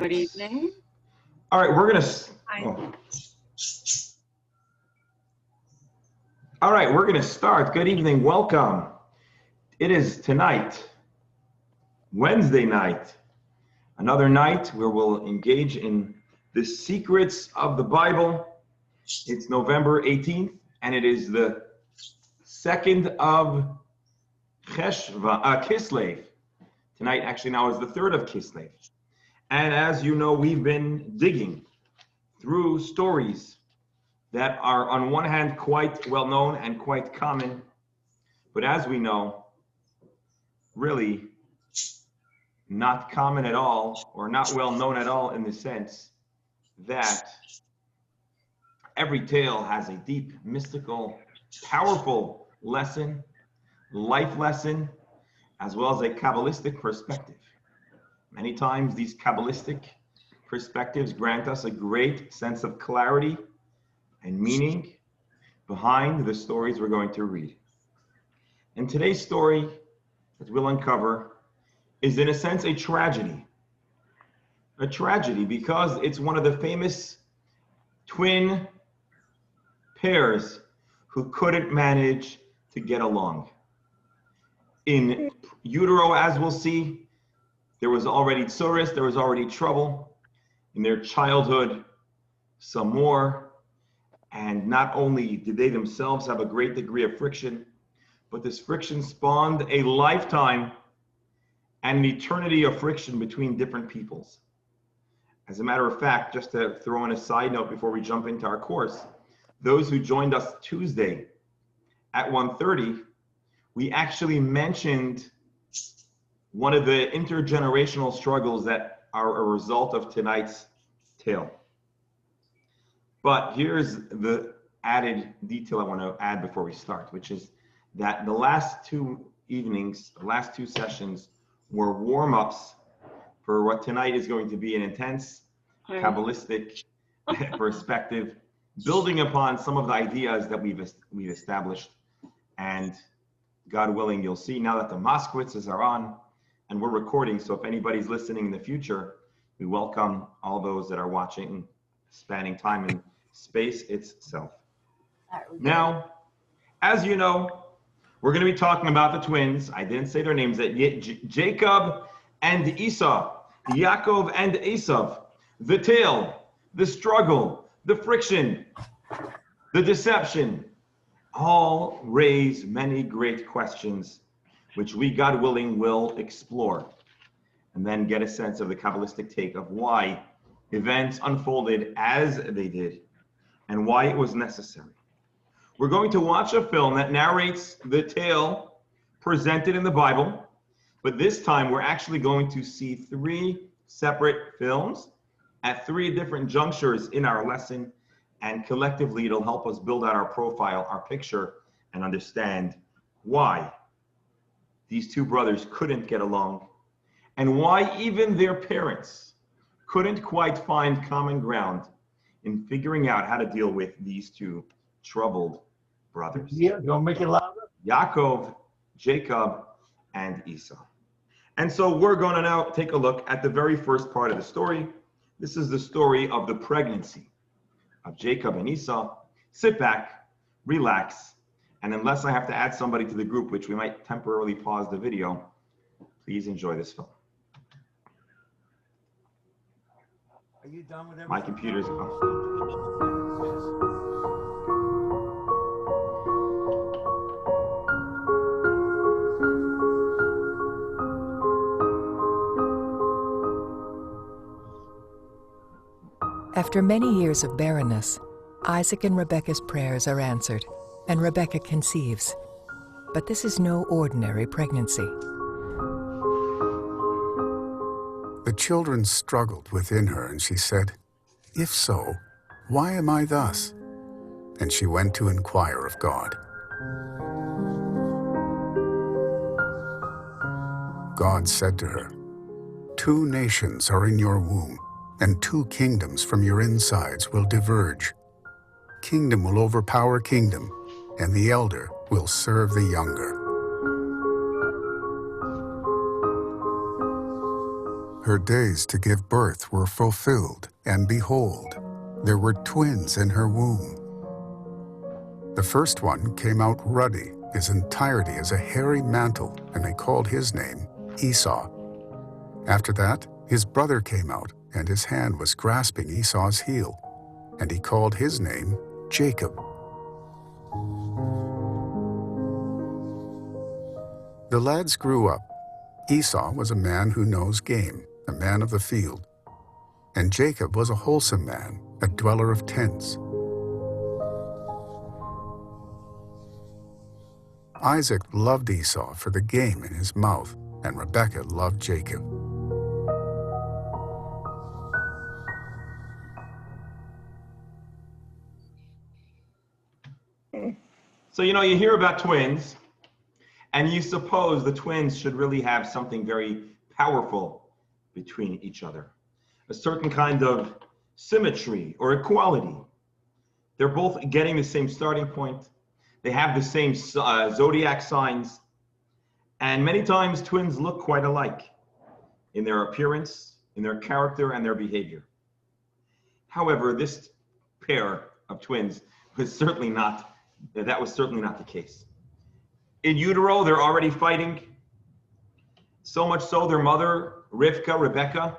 Good evening. All right, we're gonna. All right, we're gonna start. Good evening, welcome. It is tonight, Wednesday night, another night where we'll engage in the secrets of the Bible. It's November 18th, and it is the 2nd of Kislev. Tonight, actually, now is the 3rd of Kislev. And as you know, we've been digging through stories that are on one hand quite well known and quite common, but as we know, really not common at all, or not well known at all, in the sense that every tale has a deep, mystical, powerful lesson, life lesson, as well as a Kabbalistic perspective. Many times these Kabbalistic perspectives grant us a great sense of clarity and meaning behind the stories we're going to read. And today's story that we'll uncover is, in a sense, a tragedy. A tragedy because it's one of the famous twin pairs who couldn't manage to get along. In utero, as we'll see, there was already tsuris, there was already trouble. In their childhood, some more. And not only did they themselves have a great degree of friction, but this friction spawned a lifetime and an eternity of friction between different peoples. As a matter of fact, just to throw in a side note before we jump into our course, those who joined us Tuesday at 1:30, we actually mentioned one of the intergenerational struggles that are a result of tonight's tale. But here's the added detail I want to add before we start, which is that the last two evenings, the last two sessions were warm-ups for what tonight is going to be an intense Kabbalistic perspective, building upon some of the ideas that we've established. And God willing, you'll see now that the Moskowitzes are on and we're recording. So if anybody's listening in the future, we welcome all those that are watching, spanning time and space itself. Now, as you know, we're going to be talking about the twins. I didn't say their names yet. Jacob and Esau, Yaakov and Esav. The tale, the struggle, the friction, the deception, all raise many great questions, which we, God willing, will explore and then get a sense of the Kabbalistic take of why events unfolded as they did and why it was necessary. We're going to watch a film that narrates the tale presented in the Bible, but this time we're actually going to see three separate films at three different junctures in our lesson, and collectively it'll help us build out our profile, our picture, and understand why these two brothers couldn't get along and why even their parents couldn't quite find common ground in figuring out how to deal with these two troubled brothers. Yeah, you want to make it louder? Yaakov, Jacob, and Esau. And so we're going to now take a look at the very first part of the story. This is the story of the pregnancy of Jacob and Esau. Sit back, relax, and unless I have to add somebody to the group, which we might temporarily pause the video, please enjoy this film. Are you done with everything? My computer's After many years of barrenness, Isaac and Rebekah's prayers are answered, and Rebekah conceives. But this is no ordinary pregnancy. The children struggled within her, and she said, "If so, why am I thus?" And she went to inquire of God. God said to her, "Two nations are in your womb, and two kingdoms from your insides will diverge. Kingdom will overpower kingdom, and the elder will serve the younger." Her days to give birth were fulfilled, and behold, there were twins in her womb. The first one came out ruddy, his entirety as a hairy mantle, and they called his name Esau. After that, his brother came out, and his hand was grasping Esau's heel, and he called his name Jacob. The lads grew up. Esau was a man who knows game, a man of the field, and Jacob was a wholesome man, a dweller of tents. Isaac loved Esau for the game in his mouth, and Rebekah loved Jacob. So, you hear about twins, and you suppose the twins should really have something very powerful between each other, a certain kind of symmetry or equality. They're both getting the same starting point. They have the same zodiac signs. And many times twins look quite alike in their appearance, in their character, and their behavior. However, this pair of twins was certainly not the case. In utero, they're already fighting. So much so, their mother, Rebecca,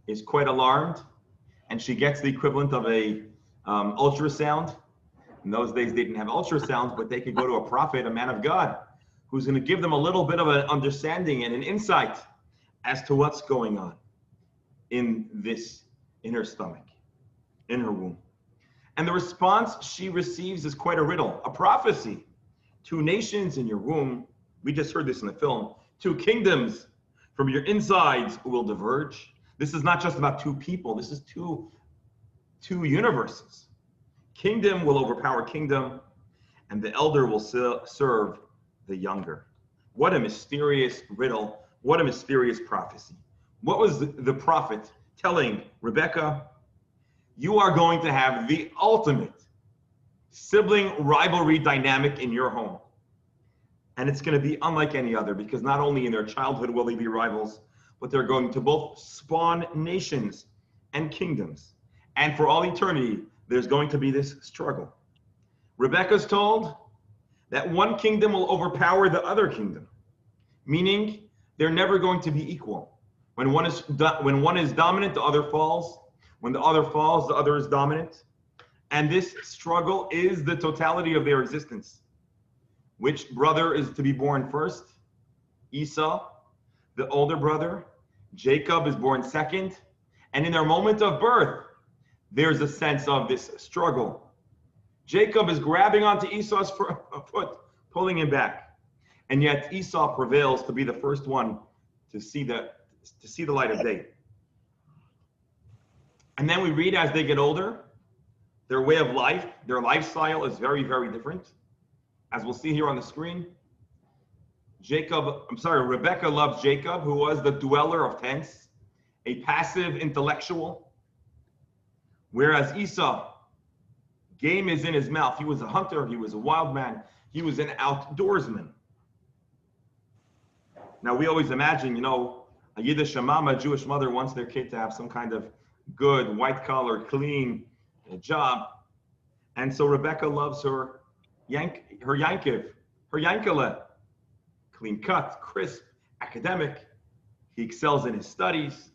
is quite alarmed, and she gets the equivalent of a ultrasound. In those days, they didn't have ultrasounds, but they could go to a prophet, a man of God, who's going to give them a little bit of an understanding and an insight as to what's going on in her stomach, in her womb. And the response she receives is quite a riddle, a prophecy. 2 nations in your womb, we just heard this in the film, 2 kingdoms from your insides will diverge. This is not just about 2 people, this is two universes. Kingdom will overpower kingdom, and the elder will serve the younger. What a mysterious riddle, what a mysterious prophecy. What was the prophet telling Rebecca? You are going to have the ultimate sibling rivalry dynamic in your home. And it's going to be unlike any other, because not only in their childhood will they be rivals, but they're going to both spawn nations and kingdoms. And for all eternity, there's going to be this struggle. Rebecca's told that one kingdom will overpower the other kingdom, meaning they're never going to be equal. When one is dominant, the other falls. When the other falls, the other is dominant. And this struggle is the totality of their existence. Which brother is to be born first? Esau, the older brother. Jacob is born second. And in their moment of birth, there's a sense of this struggle. Jacob is grabbing onto Esau's foot, pulling him back. And yet Esau prevails to be the first one to see the light of day. And then we read as they get older, their way of life, their lifestyle is very, very different. As we'll see here on the screen, Rebecca loves Jacob, who was the dweller of tents, a passive intellectual. Whereas Esau, game is in his mouth. He was a hunter, he was a wild man, he was an outdoorsman. Now we always imagine, a Yiddish mama, a Jewish mother, wants their kid to have some kind of good, white-collar, clean job. And so Rebecca loves her Yankele, clean cut, crisp, academic. He excels in his studies.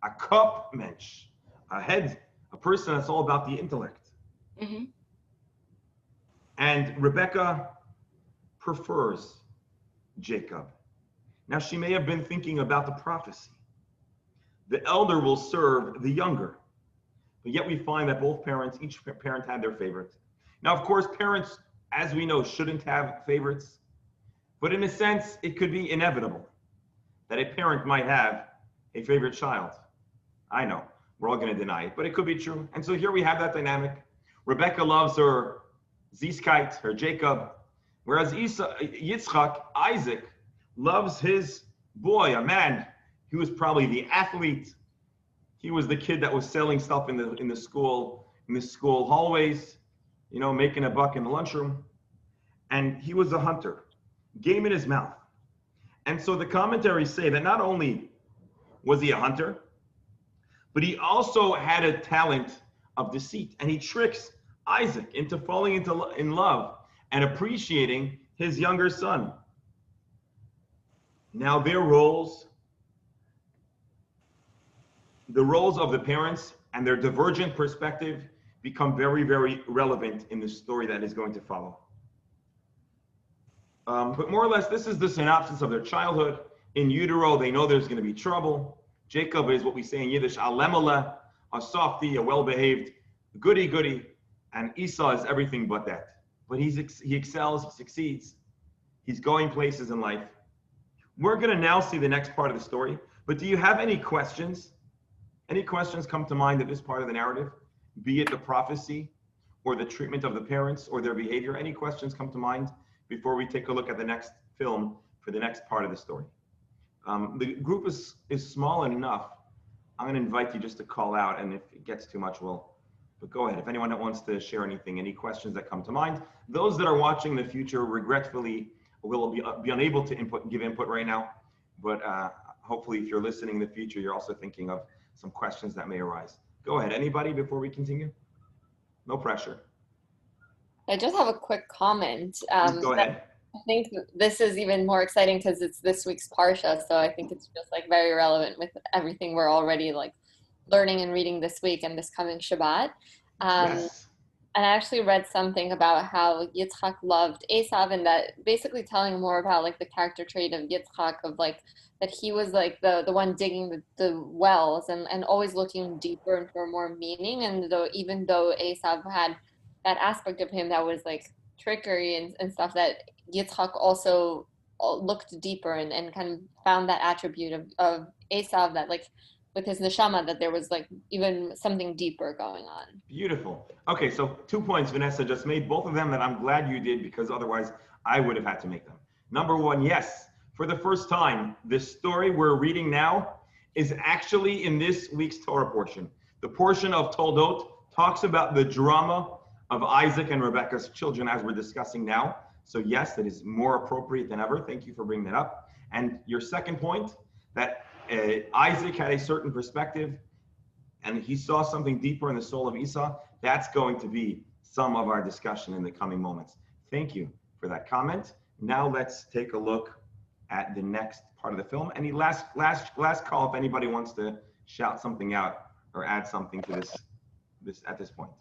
A cup mensch, a person that's all about the intellect. Mm-hmm. And Rebecca prefers Jacob. Now, she may have been thinking about the prophecy. The elder will serve the younger. But yet we find that each parent had their favorite. Now, of course, parents, as we know, shouldn't have favorites. But in a sense, it could be inevitable that a parent might have a favorite child. I know, we're all going to deny it, but it could be true. And so here we have that dynamic. Rebecca loves her Ziskite, her Jacob, whereas Yitzchak, Isaac, loves his boy, a man. He was probably the athlete. He was the kid that was selling stuff in the school hallways, making a buck in the lunchroom. And he was a hunter, game in his mouth. And so the commentaries say that not only was he a hunter? But he also had a talent of deceit, and he tricks Isaac into falling in love and appreciating his younger son. Now their roles, the roles of the parents and their divergent perspective become very, very relevant in the story that is going to follow. But more or less, this is the synopsis of their childhood. In utero, they know there's going to be trouble. Jacob is what we say in Yiddish, alemele, a softy, a well-behaved goody-goody, and Esau is everything but that. But he excels, he succeeds, he's going places in life. We're going to now see the next part of the story, but do you have any questions? Any questions come to mind at this part of the narrative? Be it the prophecy, or the treatment of the parents, or their behavior? Any questions come to mind before we take a look at the next film for the next part of the story? The group is small enough. I'm going to invite you just to call out, and if it gets too much, but go ahead. If anyone that wants to share anything, any questions that come to mind. Those that are watching in the future, regretfully, will be unable to give input right now. But hopefully, if you're listening in the future, you're also thinking of some questions that may arise. Go ahead. Anybody before we continue? No pressure. I just have a quick comment. Go ahead. I think this is even more exciting because it's this week's Parsha, so I think it's just like very relevant with everything we're already like learning and reading this week and this coming Shabbat. Yes. And I actually read something about how Yitzchak loved Esav, and that basically telling more about like the character trait of Yitzchak, of like that he was like the one digging the wells and always looking deeper and for more meaning. And even though Esav had that aspect of him that was like trickery and stuff, that Yitzchak also looked deeper and kind of found that attribute of Esav, that like with his neshama, that there was like even something deeper going on. Beautiful. Okay, so 2 points Vanessa just made, both of them that I'm glad you did, because otherwise I would have had to make them. Number one, yes, for the first time, this story we're reading now is actually in this week's Torah portion. The portion of Toldot talks about the drama of Isaac and Rebekah's children, as we're discussing now. So yes, that is more appropriate than ever. Thank you for bringing that up. And your second point, that Isaac had a certain perspective and he saw something deeper in the soul of Esau. That's going to be some of our discussion in the coming moments. Thank you for that comment. Now let's take a look at the next part of the film. Any last call if anybody wants to shout something out or add something to this at this point.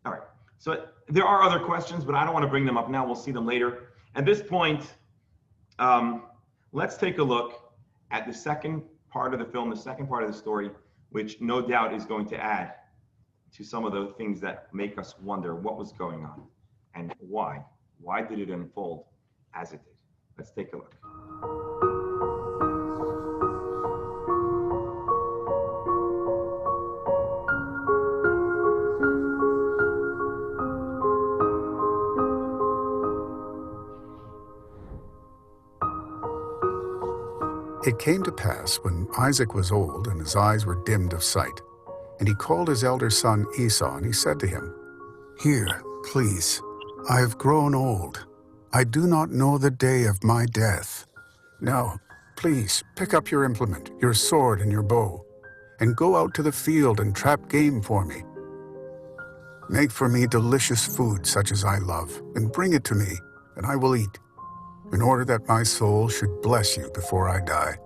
All right, so there are other questions, but I don't want to bring them up now. We'll see them later. At this point, let's take a look at the second part of the film, the second part of the story, which no doubt is going to add to some of the things that make us wonder what was going on and why. Why did it unfold as it did? Let's take a look. It came to pass when Isaac was old and his eyes were dimmed of sight, and he called his elder son Esau, and he said to him, "Here, please, I have grown old. I do not know the day of my death. Now, please, pick up your implement, your sword and your bow, and go out to the field and trap game for me. Make for me delicious food such as I love, and bring it to me, and I will eat, in order that my soul should bless you before I die."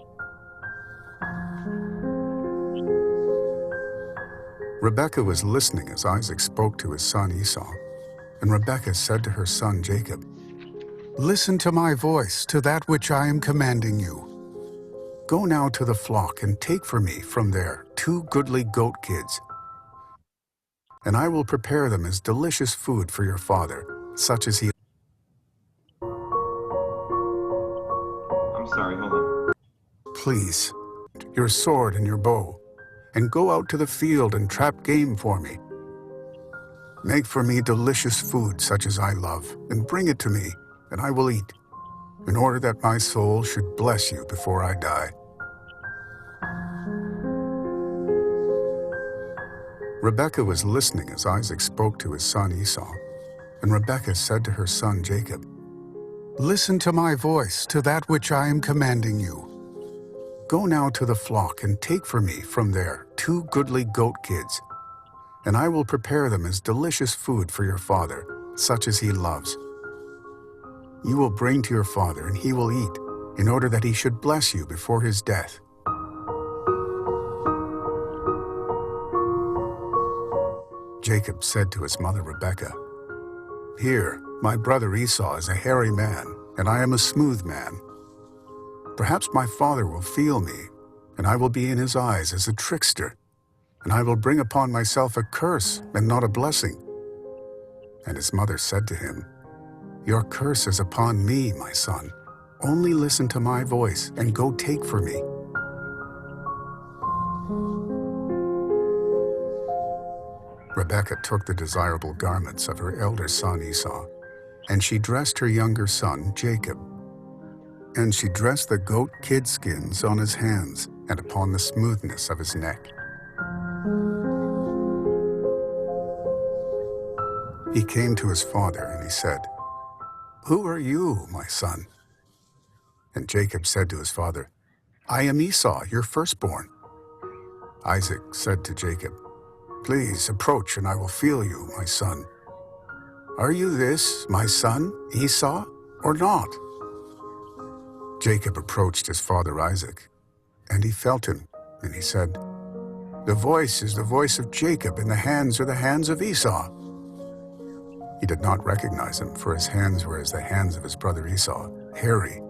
Rebekah was listening as Isaac spoke to his son Esau, and Rebekah said to her son Jacob, "Listen to my voice, to that which I am commanding you. Go now to the flock and take for me from there 2 goodly goat kids, and I will prepare them as delicious food for your father, such as he..." I'm sorry, hold on. "Please, your sword and your bow, and go out to the field and trap game for me. Make for me delicious food such as I love, and bring it to me, and I will eat, in order that my soul should bless you before I die." Rebekah was listening as Isaac spoke to his son Esau, and Rebekah said to her son Jacob, "Listen to my voice, to that which I am commanding you. Go now to the flock and take for me from there 2 goodly goat kids, and I will prepare them as delicious food for your father, such as he loves. You will bring to your father, and he will eat, in order that he should bless you before his death. Jacob said to his mother Rebekah, "Here, my brother Esau is a hairy man, and I am a smooth man. Perhaps my father will feel me, and I will be in his eyes as a trickster, and I will bring upon myself a curse and not a blessing." And his mother said to him, "Your curse is upon me, my son. Only listen to my voice and go take for me." Rebekah took the desirable garments of her elder son Esau, and she dressed her younger son Jacob. And she dressed the goat kid skins on his hands and upon the smoothness of his neck. He came to his father, and he said, "Who are you, my son?" And Jacob said to his father, "I am Esau, your firstborn." Isaac said to Jacob, "Please approach, and I will feel you, my son. Are you this, my son, Esau, or not?" Jacob approached his father Isaac, and he felt him, and he said, "The voice is the voice of Jacob, and the hands are the hands of Esau." He did not recognize him, for his hands were as the hands of his brother Esau, hairy,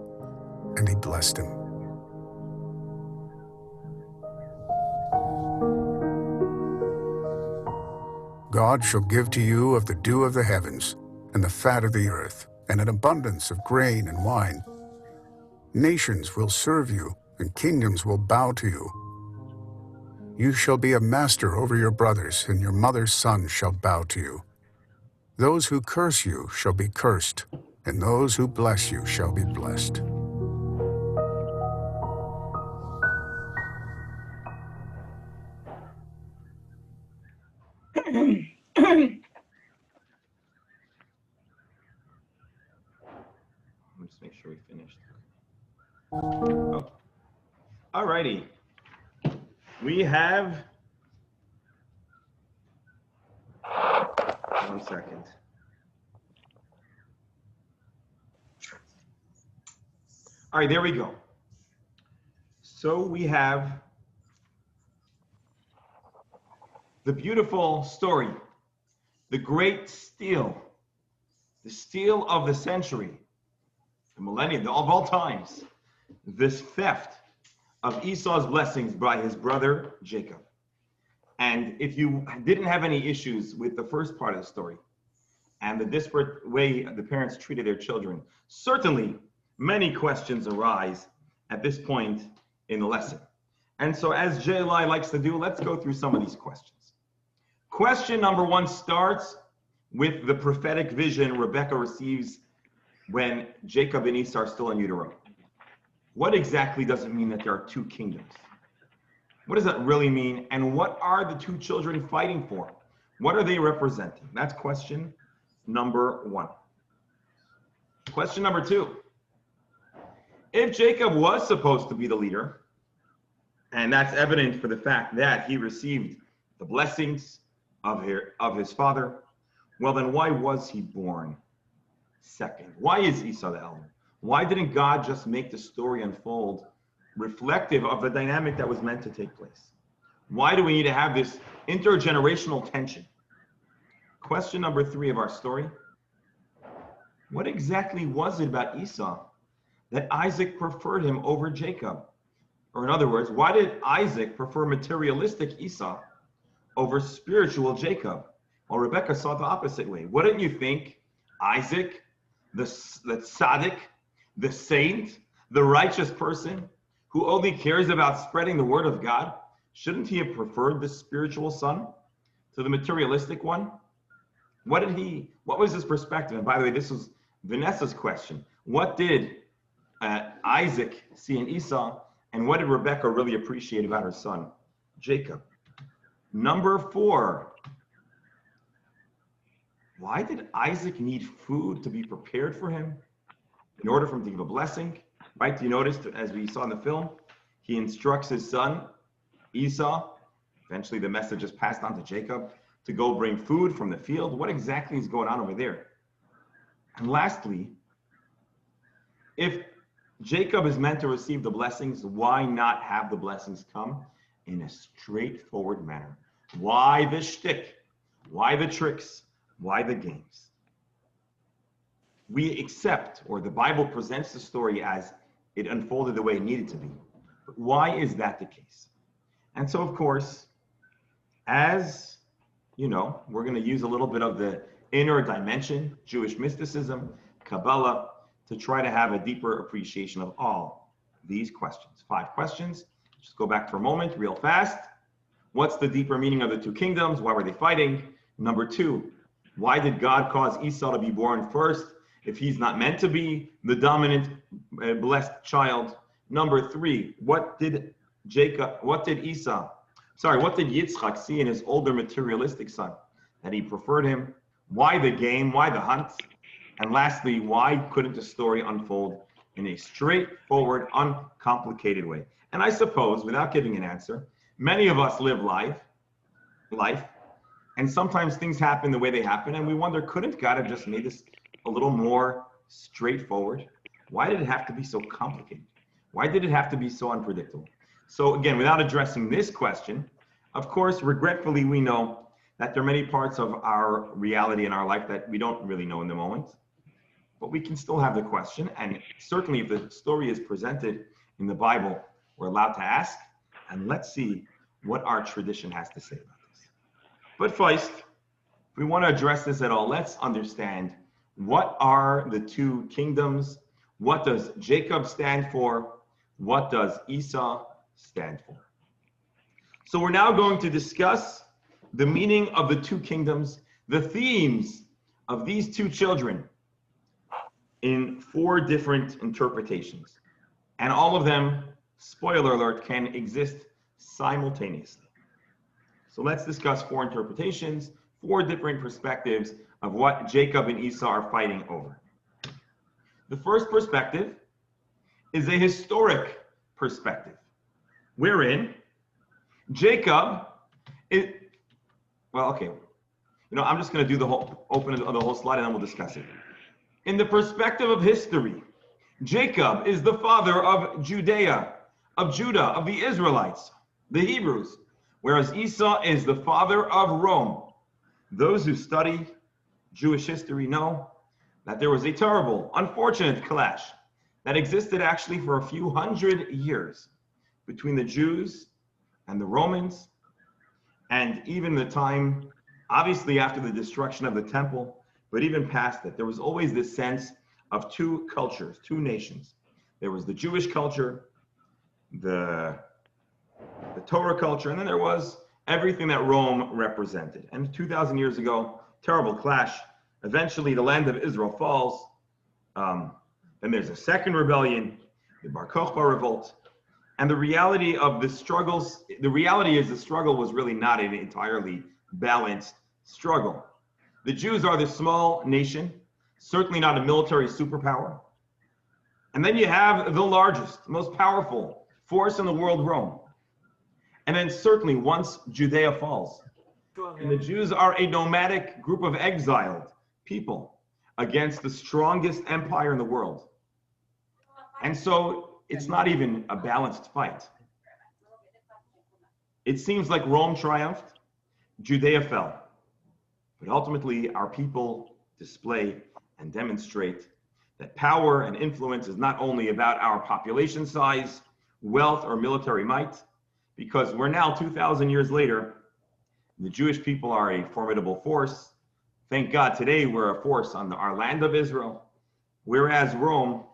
and he blessed him. God shall give to you of the dew of the heavens, and the fat of the earth, and an abundance of grain and wine. Nations will serve you, and kingdoms will bow to you. You shall be a master over your brothers, and your mother's son shall bow to you. Those who curse you shall be cursed, and those who bless you shall be blessed. Let me just make sure we finished. Oh. All righty. We have... One second. All right, there we go. So we have the beautiful story, the great steal, the steal of the century, the millennium, of all times, this theft of Esau's blessings by his brother Jacob. And if you didn't have any issues with the first part of the story and the disparate way the parents treated their children, certainly many questions arise at this point in the lesson. And so as JLI likes to do, let's go through some of these questions. Question number 1 starts with the prophetic vision Rebekah receives when Jacob and Esau are still in utero. What exactly does it mean that there are 2 kingdoms? What does that really mean? And what are the 2 children fighting for? What are they representing? That's question number 1. Question number 2. If Jacob was supposed to be the leader, and that's evident for the fact that he received the blessings of his father, well then why was he born second? Why is Esau the elder? Why didn't God just make the story unfold reflective of the dynamic that was meant to take place? Why do we need to have this intergenerational tension? Question number 3 of our story. What exactly was it about Esau that Isaac preferred him over Jacob? Or in other words, why did Isaac prefer materialistic Esau over spiritual Jacob? Well, Rebekah saw it the opposite way. Wouldn't you think Isaac, the tzaddik, the saint, the righteous person who only cares about spreading the word of God, shouldn't he have preferred the spiritual son to the materialistic one? What was his perspective? And by the way, this was Vanessa's question. What did Isaac see in Esau, and what did Rebekah really appreciate about her son, Jacob? Number 4. Why did Isaac need food to be prepared for him in order for him to give a blessing? Right? You noticed, as we saw in the film, He instructs his son, Esau. Eventually the message is passed on to Jacob to go bring food from the field. What exactly is going on over there? And lastly, if Jacob is meant to receive the blessings, why not have the blessings come in a straightforward manner? Why the shtick? Why the tricks? Why the games? We accept, or the Bible presents the story as it unfolded the way it needed to be. But why is that the case? And so, of course, as you know, we're going to use a little bit of the inner dimension, Jewish mysticism, Kabbalah, to try to have a deeper appreciation of all these questions. 5 questions. Just go back for a moment, real fast. What's the deeper meaning of the two kingdoms? Why were they fighting? Number 2, why did God cause Esau to be born first if he's not meant to be the dominant blessed child? Number 3, what did Yitzchak see in his older materialistic son that he preferred him? Why the game? Why the hunt? And lastly, why couldn't the story unfold in a straightforward, uncomplicated way? And I suppose, without giving an answer, many of us live life, and sometimes things happen the way they happen, and we wonder, couldn't God have just made this a little more straightforward? Why did it have to be so complicated? Why did it have to be so unpredictable? So again, without addressing this question, of course, regretfully, we know that there are many parts of our reality in our life that we don't really know in the moment, but we can still have the question. And certainly if the story is presented in the Bible, we're allowed to ask, and let's see what our tradition has to say about this. But first, if we want to address this at all, let's understand what are the two kingdoms? What does Jacob stand for? What does Esau stand for? So we're now going to discuss the meaning of the two kingdoms, the themes of these two children in 4 different interpretations. And all of them, spoiler alert, can exist simultaneously. So let's discuss 4 interpretations, 4 different perspectives of what Jacob and Esau are fighting over. The first perspective is a historic perspective, wherein Jacob is, I'm just going to do the whole slide and then we'll discuss it. In the perspective of history, Jacob is the father of Judea, of Judah, of the Israelites, the Hebrews, whereas Esau is the father of Rome. Those who study Jewish history know that there was a terrible, unfortunate clash that existed actually for a few hundred years between the Jews and the Romans, and even the time, obviously after the destruction of the temple, but even past it, there was always this sense of 2 cultures, 2 nations. There was the Jewish culture, the Torah culture, and then there was everything that Rome represented. And 2,000 years ago, terrible clash. Eventually, the land of Israel falls. Then there's a second rebellion, the Bar Kokhba revolt. And the reality of the struggles, the reality is the struggle was really not an entirely balanced struggle. The Jews are the small nation, certainly not a military superpower. And then you have the largest, most powerful force in the world, Rome. And then certainly once Judea falls, and the Jews are a nomadic group of exiled people against the strongest empire in the world. And so it's not even a balanced fight. It seems like Rome triumphed, Judea fell. But ultimately, our people display and demonstrate that power and influence is not only about our population size, wealth, or military might, because we're now 2,000 years later, the Jewish people are a formidable force. Thank God today we're a force on our land of Israel, whereas Rome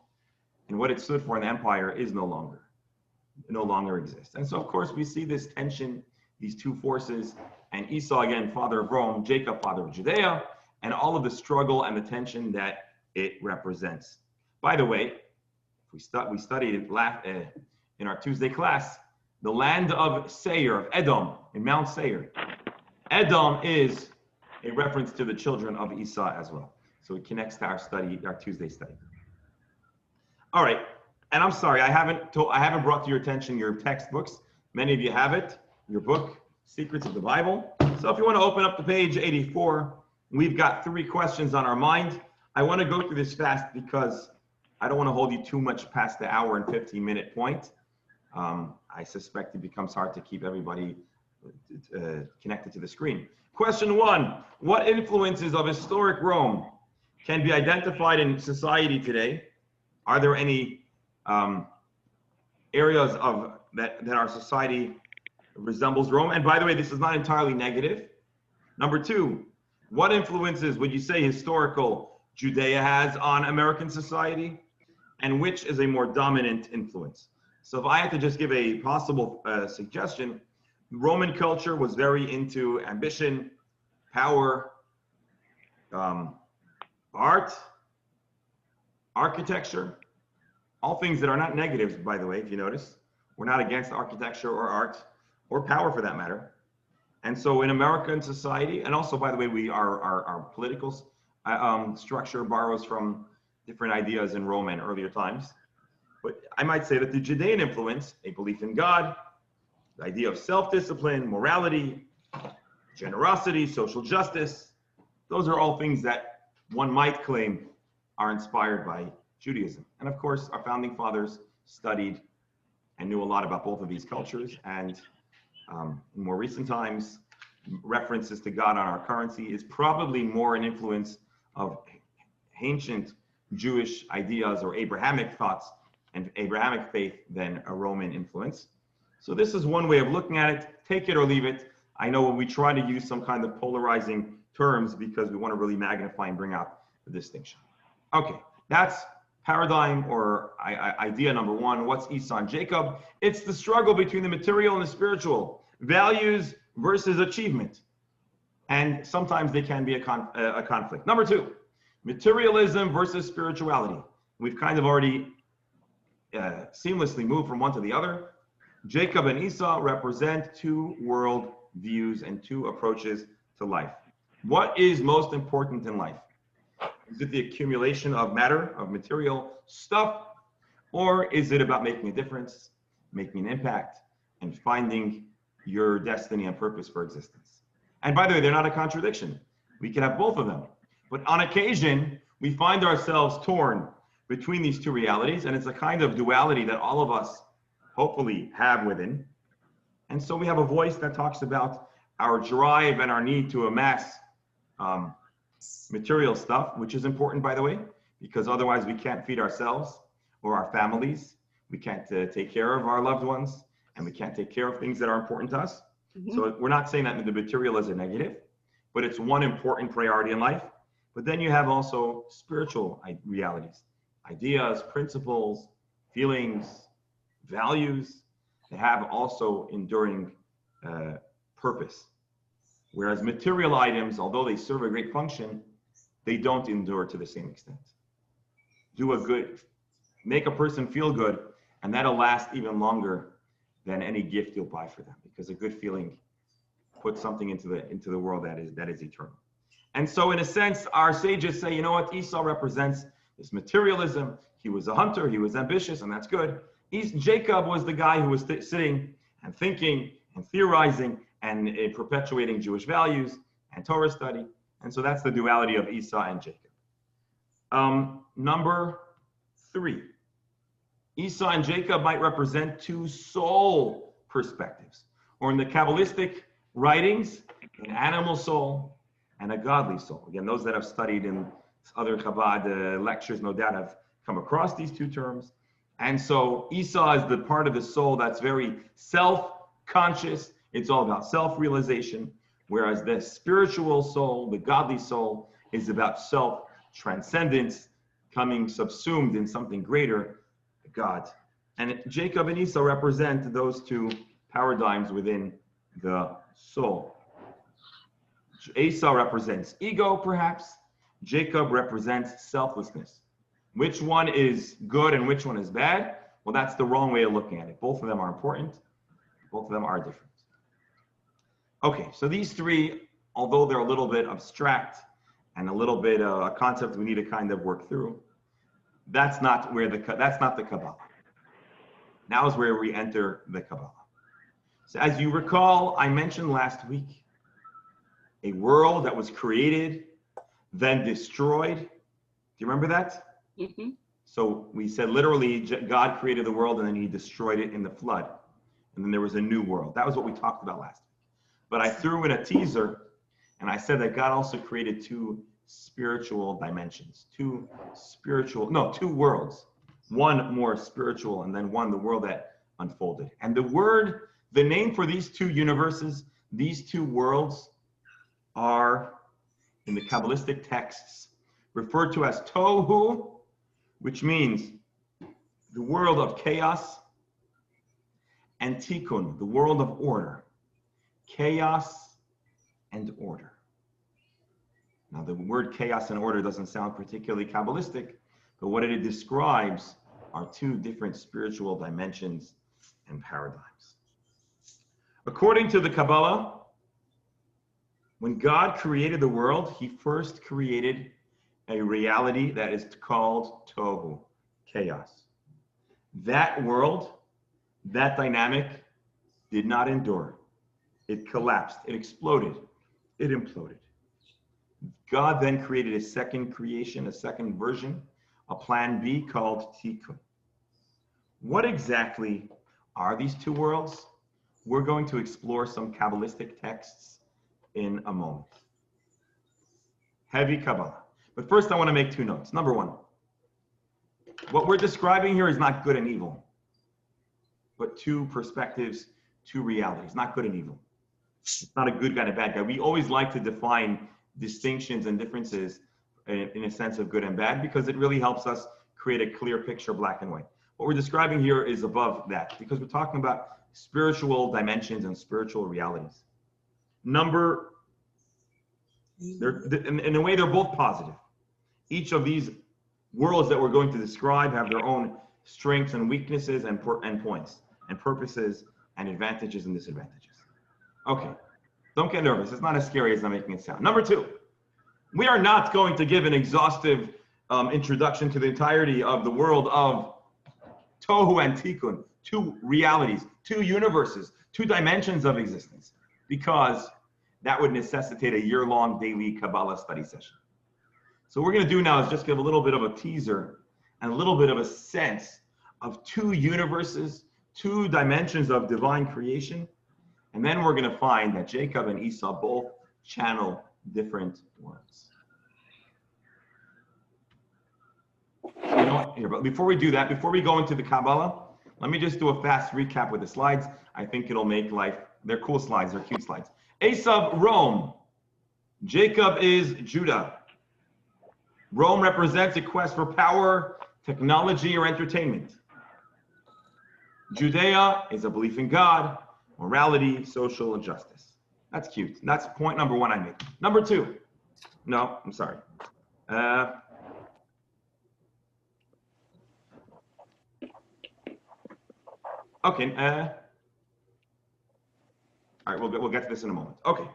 and what it stood for in the empire is no longer exists. And so of course we see this tension, these 2 forces, and Esau, again, father of Rome, Jacob, father of Judea, and all of the struggle and the tension that it represents. By the way, we studied it in our Tuesday class, the land of Seir, of Edom, in Mount Seir. Edom is a reference to the children of Esau as well. So it connects to our study, our Tuesday study. All right, And I'm sorry, I haven't brought to your attention your textbooks. Many of you have it, your book, Secrets of the Bible. So if you want to open up to page 84, we've got 3 questions on our mind. I want to go through this fast because I don't want to hold you too much past the hour and 15-minute point. I suspect it becomes hard to keep everybody connected to the screen. Question 1, what influences of historic Rome can be identified in society today? Are there any areas of that our society resembles Rome? And by the way, this is not entirely negative. Number 2, what influences would you say historical Judea has on American society? And which is a more dominant influence? So if I had to just give a possible suggestion, Roman culture was very into ambition, power, art, architecture, all things that are not negatives, by the way, if you notice. We're not against architecture or art or power for that matter. And so in American society, and also, by the way, our political structure borrows from different ideas in Rome and earlier times. But I might say that the Judean influence, a belief in God, the idea of self-discipline, morality, generosity, social justice, those are all things that one might claim are inspired by Judaism. And of course, our founding fathers studied and knew a lot about both of these cultures. And in more recent times, references to God on our currency is probably more an influence of ancient Jewish ideas or Abrahamic thoughts and Abrahamic faith than a Roman influence. So this is one way of looking at it. Take it or leave it. I know when we try to use some kind of polarizing terms because we want to really magnify and bring out the distinction. Okay, that's paradigm or idea number 1. What's Esau and Jacob? It's the struggle between the material and the spiritual, values versus achievement. And sometimes they can be a conflict. Number 2, materialism versus spirituality. We've kind of already seamlessly moved from one to the other. Jacob and Esau represent 2 world views and 2 approaches to life. What is most important in life? Is it the accumulation of matter, of material stuff, or is it about making a difference, making an impact, and finding your destiny and purpose for existence? And by the way, they're not a contradiction. We can have both of them. But on occasion, we find ourselves torn between these 2 realities, and it's a kind of duality that all of us hopefully have within. And so we have a voice that talks about our drive and our need to amass material stuff, which is important, by the way, because otherwise we can't feed ourselves or our families. We can't take care of our loved ones, and we can't take care of things that are important to us. So we're not saying that the material is a negative, but it's one important priority in life. But then you have also spiritual realities, ideas, principles, feelings, values. They have also enduring purpose. Whereas material items, although they serve a great function, they don't endure to the same extent. Make a person feel good, and that'll last even longer than any gift you'll buy for them, because a good feeling puts something into the world that is eternal. And so in a sense, our sages say, you know what, Esau represents this materialism. He was a hunter, he was ambitious, and that's good. Jacob was the guy who was sitting and thinking and theorizing and perpetuating Jewish values and Torah study. And so that's the duality of Esau and Jacob. Number 3, Esau and Jacob might represent 2 soul perspectives, or in the Kabbalistic writings, an animal soul and a godly soul. Again, those that have studied in other Chabad lectures no doubt have come across these 2 terms. And so Esau is the part of the soul that's very self-conscious. It's all about self-realization, whereas the spiritual soul, the godly soul, is about self-transcendence, coming subsumed in something greater, God. And Jacob and Esau represent those 2 paradigms within the soul. Esau represents ego, perhaps. Jacob represents selflessness. Which one is good and which one is bad? Well, that's the wrong way of looking at it. Both of them are important. Both of them are different. Okay, so these 3, although they're a little bit abstract and a little bit a concept we need to kind of work through, that's not the Kabbalah. Now is where we enter the Kabbalah. So as you recall, I mentioned last week, a world that was created, then destroyed. Do you remember that? Mm-hmm. So we said literally God created the world and then he destroyed it in the flood. And then there was a new world. That was what we talked about last week. But I threw in a teaser and I said that God also created two spiritual dimensions, two worlds. One more spiritual and then one, the world that unfolded. And the name for these two universes, these two worlds are in the Kabbalistic texts referred to as Tohu, which means the world of chaos, and Tikkun, the world of order. Chaos and order. Now, the word chaos and order doesn't sound particularly Kabbalistic, but what it describes are two different spiritual dimensions and paradigms. According to the Kabbalah, when God created the world, he first created a reality that is called Tohu, chaos. That world, that dynamic did not endure. It collapsed, it exploded, it imploded. God then created a second creation, a second version, a plan B called Tikkun. What exactly are these two worlds? We're going to explore some Kabbalistic texts in a moment. Heavy Kabbalah. But first I want to make two notes. Number one, what we're describing here is not good and evil, but two perspectives, two realities, not good and evil. It's not a good guy and a bad guy. We always like to define distinctions and differences in a sense of good and bad because it really helps us create a clear picture, black and white. What we're describing here is above that because we're talking about spiritual dimensions and spiritual realities. In a way, they're both positive. Each of these worlds that we're going to describe have their own strengths and weaknesses and points and purposes and advantages and disadvantages. Okay, don't get nervous. It's not as scary as I'm making it sound. Number two, we are not going to give an exhaustive introduction to the entirety of the world of Tohu and Tikkun, two realities, two universes, two dimensions of existence, because that would necessitate a year-long daily Kabbalah study session. So what we're going to do now is just give a little bit of a teaser and a little bit of a sense of two universes, two dimensions of divine creation. And then we're going to find that Jacob and Esau both channel different worlds. You know what? Here, but before we do that, before we go into the Kabbalah, let me just do a fast recap with the slides. I think it'll make life, they're cool slides, they're cute slides. Esau, Rome. Jacob is Judah. Rome represents a quest for power, technology, or entertainment. Judea is a belief in God, morality, social justice. That's cute. That's point number one I make. Number two. No, I'm sorry. Okay. All right, we'll get to this in a moment. Okay,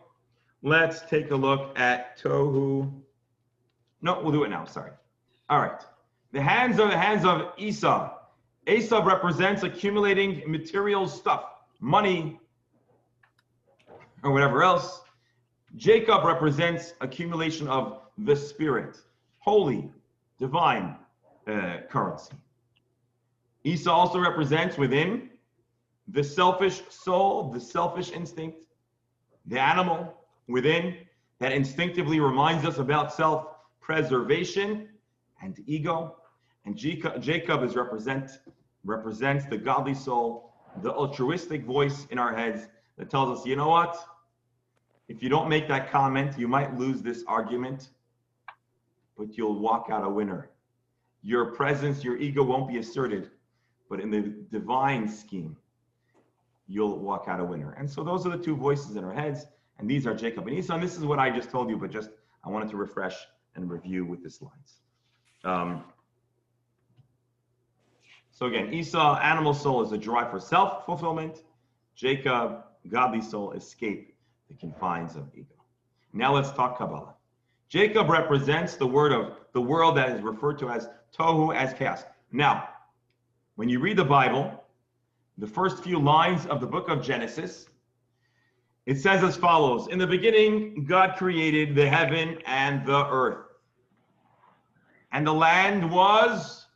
let's take a look at Tohu. No, we'll do it now. Sorry. All right. The hands of Esau. Esau represents accumulating material stuff, money, or whatever else. Jacob represents accumulation of the spirit, holy, divine currency. Esau also represents within the selfish soul, the selfish instinct, the animal within that instinctively reminds us about self-preservation and ego. And Jacob is represents the godly soul, the altruistic voice in our heads that tells us, you know what? If you don't make that comment, you might lose this argument, but you'll walk out a winner. Your presence, your ego won't be asserted, but in the divine scheme, you'll walk out a winner. And so those are the two voices in our heads, and these are Jacob and Esau. And this is what I just told you, but just I wanted to refresh and review with the slides. So again, Esau, animal soul, is a drive for self-fulfillment. Jacob, godly soul, escape the confines of ego. Now let's talk Kabbalah. Jacob represents the world that is referred to as Tohu, as chaos. Now, when you read the Bible, the first few lines of the book of Genesis. It says as follows: in the beginning, God created the heaven and the earth. And the land was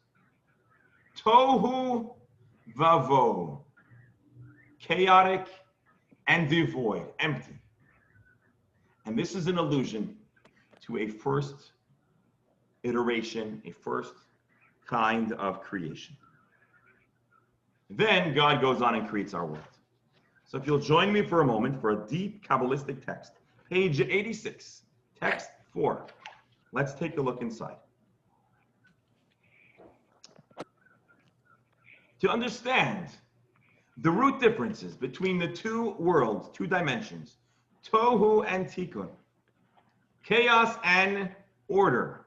tohu vavohu, chaotic and devoid, empty. And this is an allusion to a first iteration, a first kind of creation. Then God goes on and creates our world. So if you'll join me for a moment for a deep Kabbalistic text, page 86, text 4. Let's take a look inside. To understand the root differences between the two worlds, two dimensions, tohu and tikkun, chaos and order,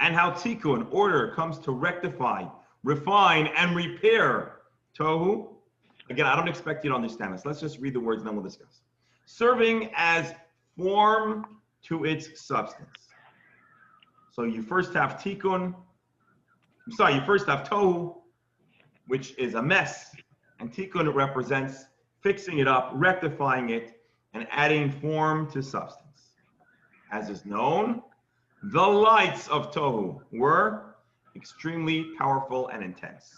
and how tikkun, order, comes to rectify, refine, and repair tohu. Again, I don't expect you to understand this. Let's just read the words and then we'll discuss. Serving as form to its substance. So you first have tikkun, you first have tohu, which is a mess, and tikkun represents fixing it up, rectifying it, and adding form to substance. As is known, the lights of tohu were extremely powerful and intense,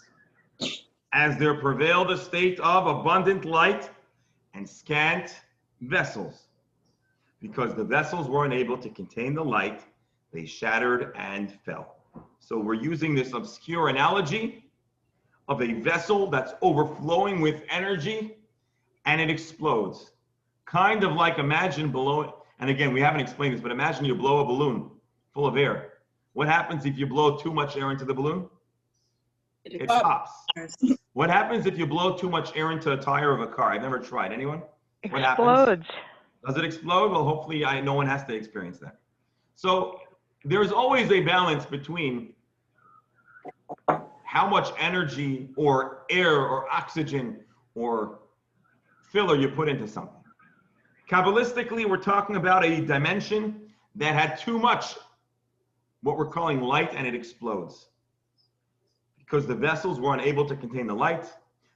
as there prevailed a state of abundant light and scant vessels. Because the vessels were unable to contain the light, they shattered and fell. So we're using this obscure analogy of a vessel that's overflowing with energy and it explodes. Kind of like, imagine below, and again, we haven't explained this, but imagine you blow a balloon full of air. What happens if you blow too much air into the balloon? It pops. What happens if you blow too much air into a tire of a car? I've never tried. Anyone? What happens? Does it explode? Well, hopefully no one has to experience that. So there's always a balance between how much energy or air or oxygen or filler you put into something. Kabbalistically, we're talking about a dimension that had too much, what we're calling light, and it explodes. Because the vessels were unable to contain the light,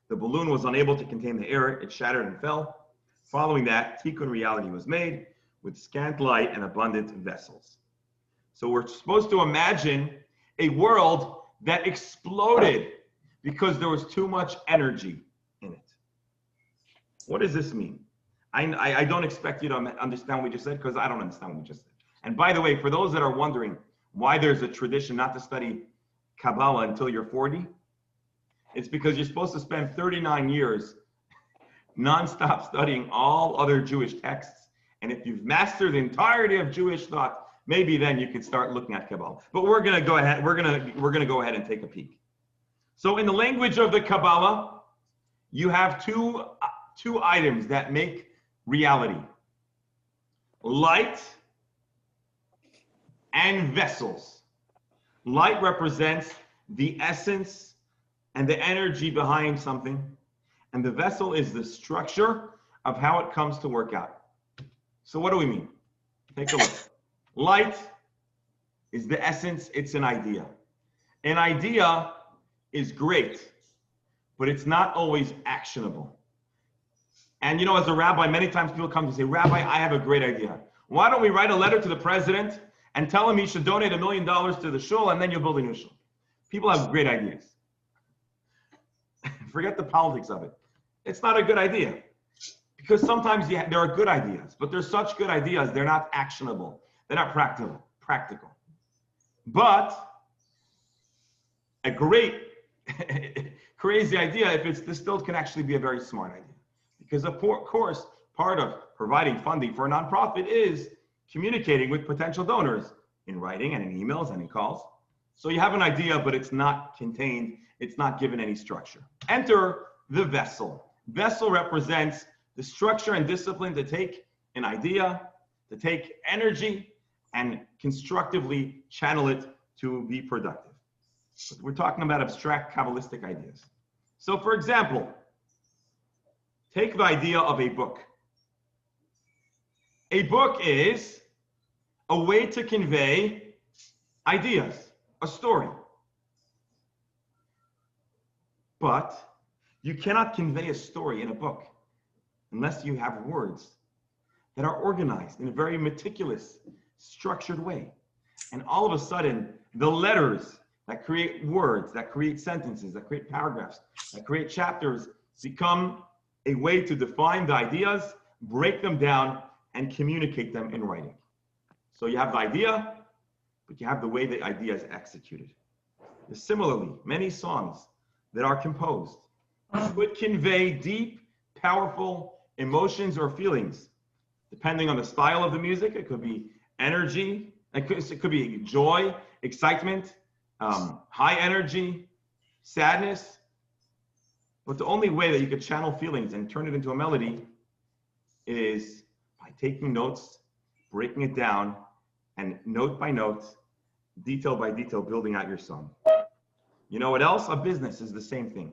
the balloon was unable to contain the air, it shattered and fell. Following that, tikkun reality was made with scant light and abundant vessels. So we're supposed to imagine a world that exploded because there was too much energy in it. What does this mean? I don't expect you to understand what we just said, because I don't understand what we just said. And by the way, for those that are wondering why there's a tradition not to study Kabbalah until you're 40, it's because you're supposed to spend 39 years nonstop studying all other Jewish texts. And if you've mastered the entirety of Jewish thought, maybe then you could start looking at Kabbalah. But we're gonna go ahead. We're gonna go ahead and take a peek. So in the language of the Kabbalah, you have two items that make reality: light and vessels. Light represents the essence and the energy behind something, and the vessel is the structure of how it comes to work out. So what do we mean? Take a look. Light is the essence, it's an idea. An idea is great, but it's not always actionable. And you know, as a rabbi, many times people come to say, Rabbi, I have a great idea. Why don't we write a letter to the president and tell him he should donate $1 million to the shul, and then you'll build a new shul? People have great ideas. Forget the politics of it. It's not a good idea. Because sometimes there are good ideas, but they're such good ideas, they're not actionable. They're not practical. But a great, crazy idea, if it's distilled, can actually be a very smart idea. Because of course, part of providing funding for a nonprofit is communicating with potential donors in writing and in emails and in calls. So you have an idea, but it's not contained, it's not given any structure. Enter the vessel. Vessel represents the structure and discipline to take an idea, to take energy, and constructively channel it to be productive. But we're talking about abstract Kabbalistic ideas. So for example, take the idea of a book. A book is a way to convey ideas, a story. But You cannot convey a story in a book unless you have words that are organized in a very meticulous, structured way. And all of a sudden, the letters that create words, that create sentences, that create paragraphs, that create chapters, become a way to define the ideas, break them down, and communicate them in writing. So you have the idea, but you have the way the idea is executed. Similarly, many songs that are composed would convey deep, powerful emotions or feelings. Depending on the style of the music, it could be energy, it could be joy, excitement, high energy, sadness. But the only way that you could channel feelings and turn it into a melody is by taking notes, breaking it down, and note by note, detail by detail, building out your song. You know what else? A business is the same thing.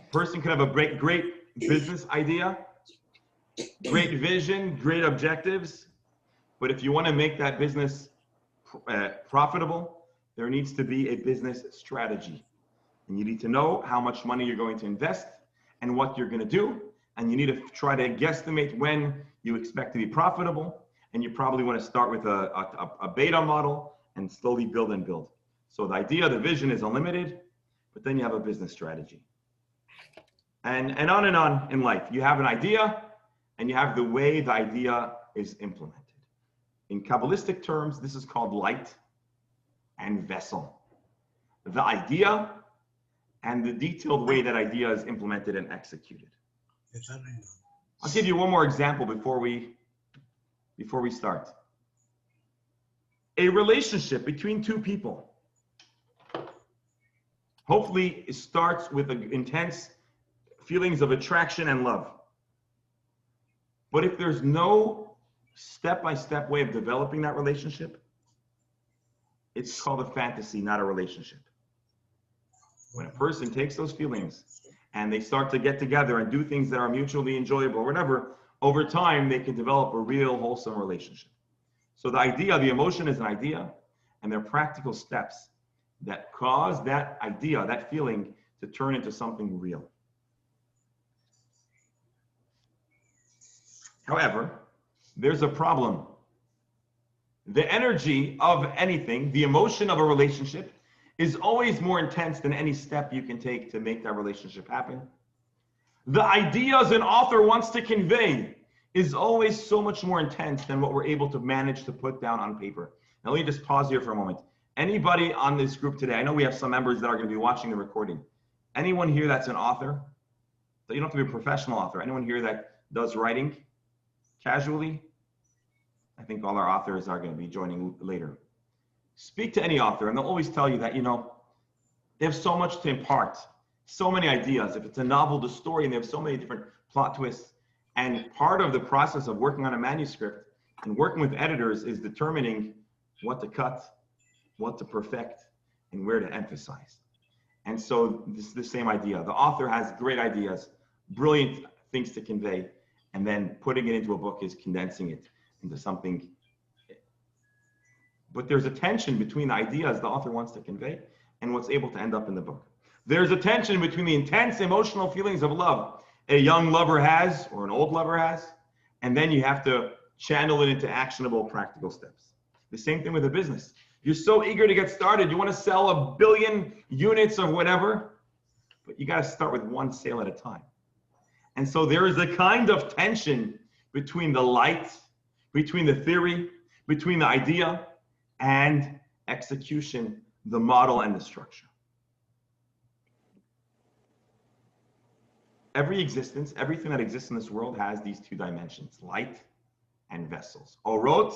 A person could have a great business idea, great vision, great objectives, but if you want to make that business profitable, there needs to be a business strategy. And you need to know how much money you're going to invest and what you're going to do. And you need to try to guesstimate when you expect to be profitable. And you probably want to start with a beta model and slowly build and build. So the idea, the vision is unlimited, but then you have a business strategy. And on in life. You have an idea and you have the way the idea is implemented. In Kabbalistic terms, this is called light and vessel. The idea and the detailed way that idea is implemented and executed. I'll give you one more example before we start. A relationship between two people. Hopefully it starts with intense feelings of attraction and love. But if there's no step-by-step way of developing that relationship, it's called a fantasy, not a relationship. When a person takes those feelings and they start to get together and do things that are mutually enjoyable or whatever, over time they can develop a real wholesome relationship. So the idea, the emotion is an idea, and there are practical steps that cause that idea, that feeling, to turn into something real. However, there's a problem. The energy of anything, the emotion of a relationship, is always more intense than any step you can take to make that relationship happen. The ideas an author wants to convey is always so much more intense than what we're able to manage to put down on paper. Now let me just pause here for a moment. Anybody on this group today, I know we have some members that are going to be watching the recording. Anyone here that's an author? So you don't have to be a professional author. Anyone here that does writing casually? I think all our authors are going to be joining later. Speak to any author and they'll always tell you that, you know, they have so much to impart, so many ideas. If it's a novel, the story, and they have so many different plot twists. And part of the process of working on a manuscript and working with editors is determining what to cut, what to perfect, and where to emphasize. And so this is the same idea. The author has great ideas, brilliant things to convey, and then putting it into a book is condensing it into something. But there's a tension between the ideas the author wants to convey and what's able to end up in the book. There's a tension between the intense emotional feelings of love a young lover has or an old lover has, and then you have to channel it into actionable, practical steps. The same thing with a business. You're so eager to get started. You want to sell 1 billion units of whatever, but you got to start with one sale at a time. And so there is a kind of tension between the light, between the theory, between the idea, and execution, the model and the structure. Every existence, everything that exists in this world has these two dimensions, light and vessels, orot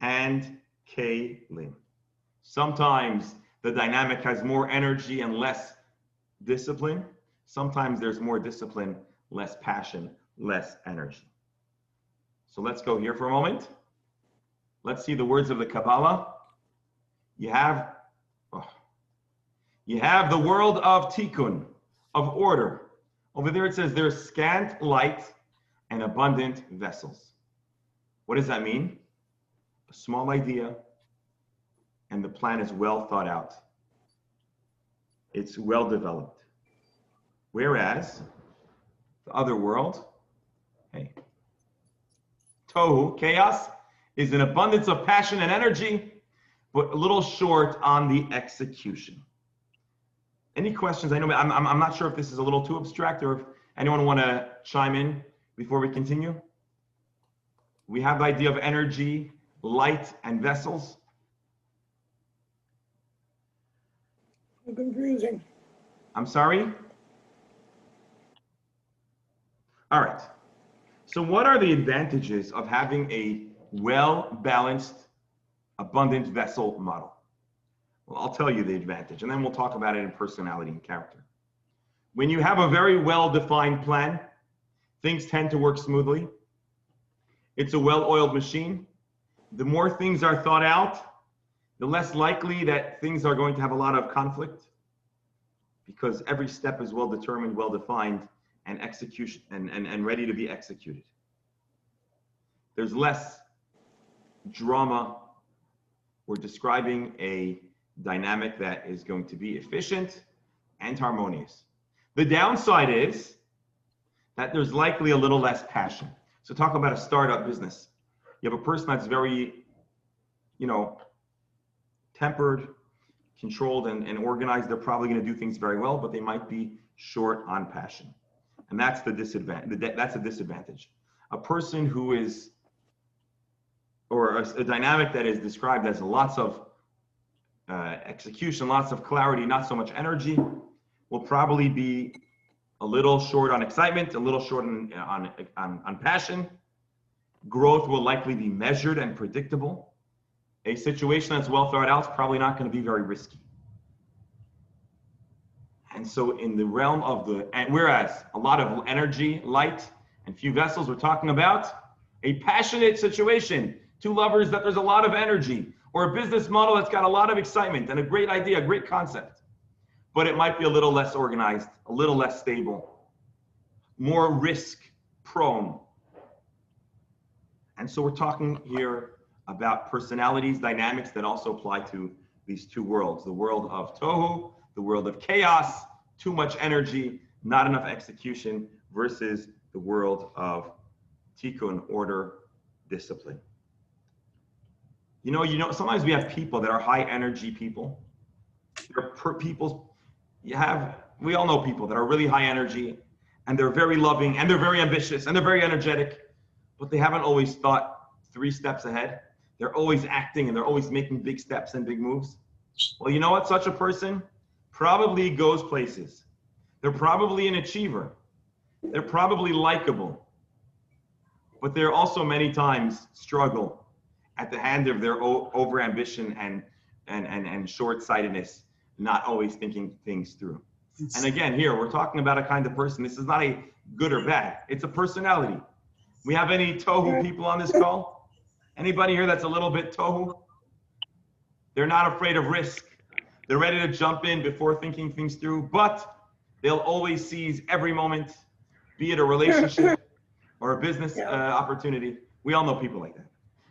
and kelim. Sometimes the dynamic has more energy and less discipline. Sometimes there's more discipline, less passion, less energy. So let's go here for a moment. Let's see the words of the Kabbalah. You have the world of tikkun, of order. Over there it says there's scant light and abundant vessels. What does that mean? A small idea, and the plan is well thought out. It's well developed. Whereas the other world, hey, tohu, chaos, is an abundance of passion and energy, but a little short on the execution. Any questions? I know I'm not sure if this is a little too abstract or if anyone want to chime in before we continue. We have the idea of energy, light, and vessels. Confusing. I'm sorry? All right. So what are the advantages of having a well-balanced, abundant vessel model? Well, I'll tell you the advantage, and then we'll talk about it in personality and character. When you have a very well-defined plan, things tend to work smoothly. It's a well-oiled machine. The more things are thought out, the less likely that things are going to have a lot of conflict, because every step is well-determined, well-defined, and execution and ready to be executed. There's less drama. We're describing a dynamic that is going to be efficient and harmonious. The downside is that there's likely a little less passion. So talk about a startup business. You have a person that's very, tempered, controlled, and organized. They're probably going to do things very well, but they might be short on passion. And that's the disadvantage. That's a disadvantage. A person who is, or a dynamic that is described as lots of execution, lots of clarity, not so much energy, will probably be a little short on excitement, a little short on passion. Growth will likely be measured and predictable. A situation that's well thought out is probably not going to be very risky. And so in the realm of whereas a lot of energy, light, and few vessels, we're talking about a passionate situation, two lovers that there's a lot of energy, or a business model that's got a lot of excitement and a great idea, a great concept, but it might be a little less organized, a little less stable, more risk prone. And so we're talking here about personalities, dynamics that also apply to these two worlds, the world of tohu, the world of chaos, too much energy, not enough execution, versus the world of tikkun, order, discipline. Sometimes we have people that are high energy people. We all know people that are really high energy, and they're very loving, and they're very ambitious, and they're very energetic, but they haven't always thought 3 steps ahead. They're always acting, and they're always making big steps and big moves. Well, you know what? Such a person probably goes places. They're probably an achiever. They're probably likable, but they're also many times struggle at the hand of their overambition and short-sightedness, not always thinking things through. And again, here we're talking about a kind of person. This is not a good or bad. It's a personality. We have any tohu people on this call? Anybody here that's a little bit tohu? They're not afraid of risk. They're ready to jump in before thinking things through, but they'll always seize every moment, be it a relationship or a business opportunity. We all know people like that.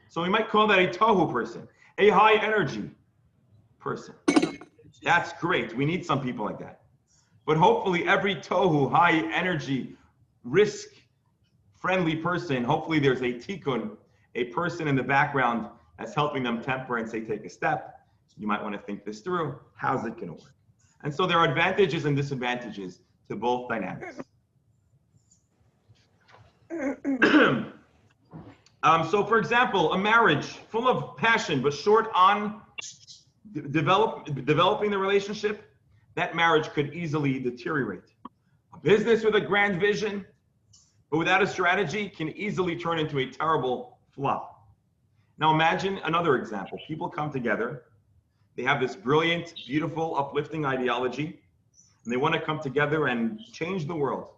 So we might call that a tohu person, a high energy person. That's great. We need some people like that. But hopefully every tohu, high energy, risk-friendly person, hopefully there's a tikkun, a person in the background that's helping them temper and say, take a step. You might want to think this through. How's it going to work? And so there are advantages and disadvantages to both dynamics. So for example, a marriage full of passion, but short on developing the relationship, that marriage could easily deteriorate. A business with a grand vision, but without a strategy, can easily turn into a terrible flop. Now imagine another example. People come together. They have this brilliant, beautiful, uplifting ideology, and they want to come together and change the world.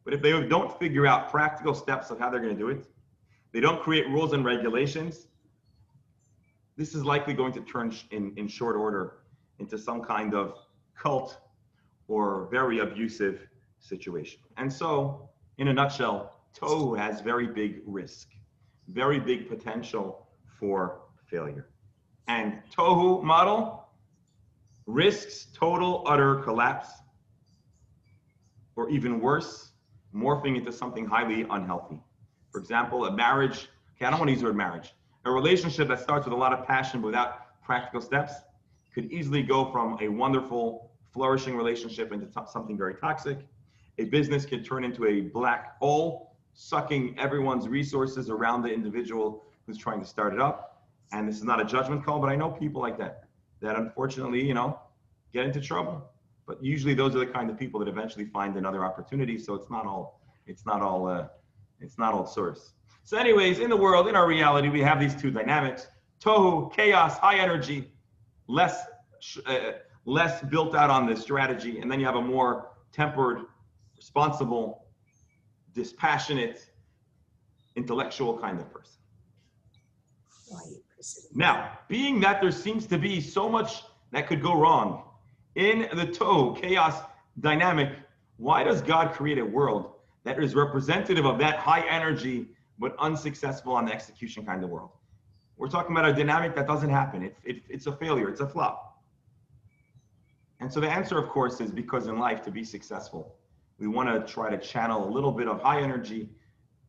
But if they don't figure out practical steps of how they're going to do it, they don't create rules and regulations, this is likely going to turn in short order into some kind of cult or very abusive situation. And so, in a nutshell, tohu has very big risk, very big potential for failure. And tohu model risks total, utter collapse. or even worse, morphing into something highly unhealthy. For example, a marriage, okay, I don't want to use the word marriage, a relationship that starts with a lot of passion but without practical steps could easily go from a wonderful, flourishing relationship into something very toxic. A business could turn into a black hole, sucking everyone's resources around the individual who's trying to start it up. And this is not a judgment call, but I know people like that unfortunately, get into trouble. But usually those are the kind of people that eventually find another opportunity. So it's not all source. So anyways, in the world, in our reality, we have these two dynamics: tohu, chaos, high energy, less built out on this strategy, and then you have a more tempered, responsible, dispassionate, intellectual kind of person. Now, being that there seems to be so much that could go wrong in the tohu, chaos dynamic, why does God create a world that is representative of that high energy but unsuccessful on the execution kind of world? We're talking about a dynamic that doesn't happen. It's a failure, it's a flop. And so the answer, of course, is because in life, to be successful, we want to try to channel a little bit of high energy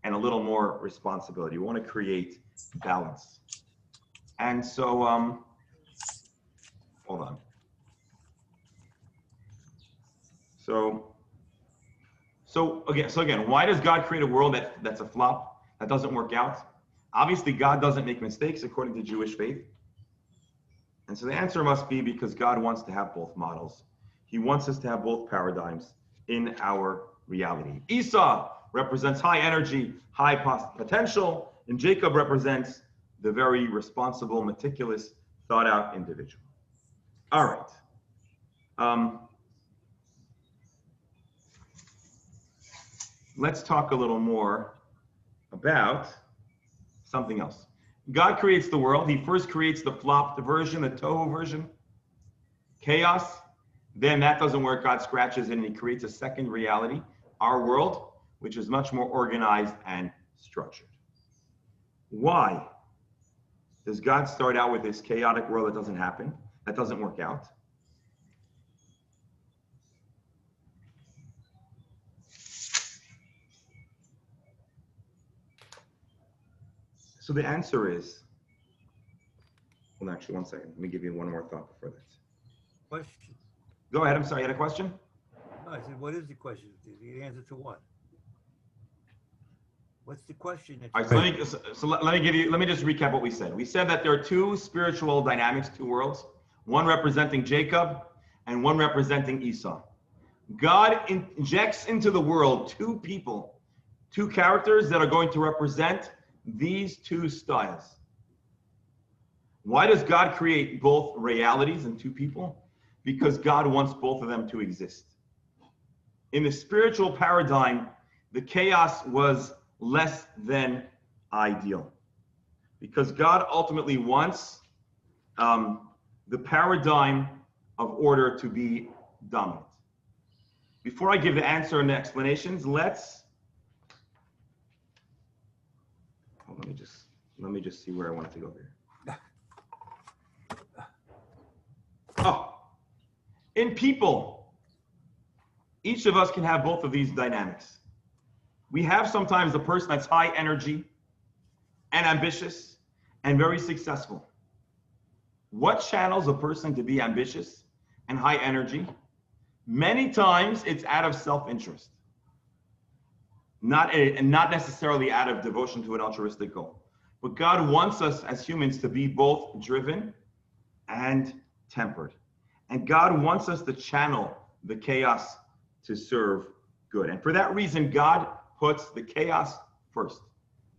and a little more responsibility. We want to create balance. And so, hold on. So again, why does God create a world that's a flop, that doesn't work out? Obviously, God doesn't make mistakes according to Jewish faith. And so the answer must be because God wants to have both models. He wants us to have both paradigms in our reality. Esau represents high energy, high potential, and Jacob represents the very responsible, meticulous, thought out individual. All right. Let's talk a little more about something else. God creates the world. He first creates the flopped version, the tohu version, chaos. Then that doesn't work. God scratches it and he creates a second reality, our world, which is much more organized and structured. Why does God start out with this chaotic world that doesn't happen, that doesn't work out? So the answer is, well, actually, one second. Let me give you one more thought before that. Question. Go ahead. I'm sorry. You had a question? No, I said, what is the question? The answer to what? What's the question? All right. Let me just recap what we said. We said that there are two spiritual dynamics, two worlds, one representing Jacob and one representing Esau. God injects into the world two people, two characters that are going to represent these two styles. Why does God create both realities and two people? Because God wants both of them to exist. In the spiritual paradigm, the chaos was less than ideal because God ultimately wants the paradigm of order to be dominant. Before I give the answer and the explanations, let me just see where I want to go here. In people, each of us can have both of these dynamics. We have sometimes a person that's high energy and ambitious and very successful. What channels a person to be ambitious and high energy? Many times it's out of self-interest, not necessarily out of devotion to an altruistic goal. But God wants us as humans to be both driven and tempered. And God wants us to channel the chaos to serve good. And for that reason, God puts the chaos first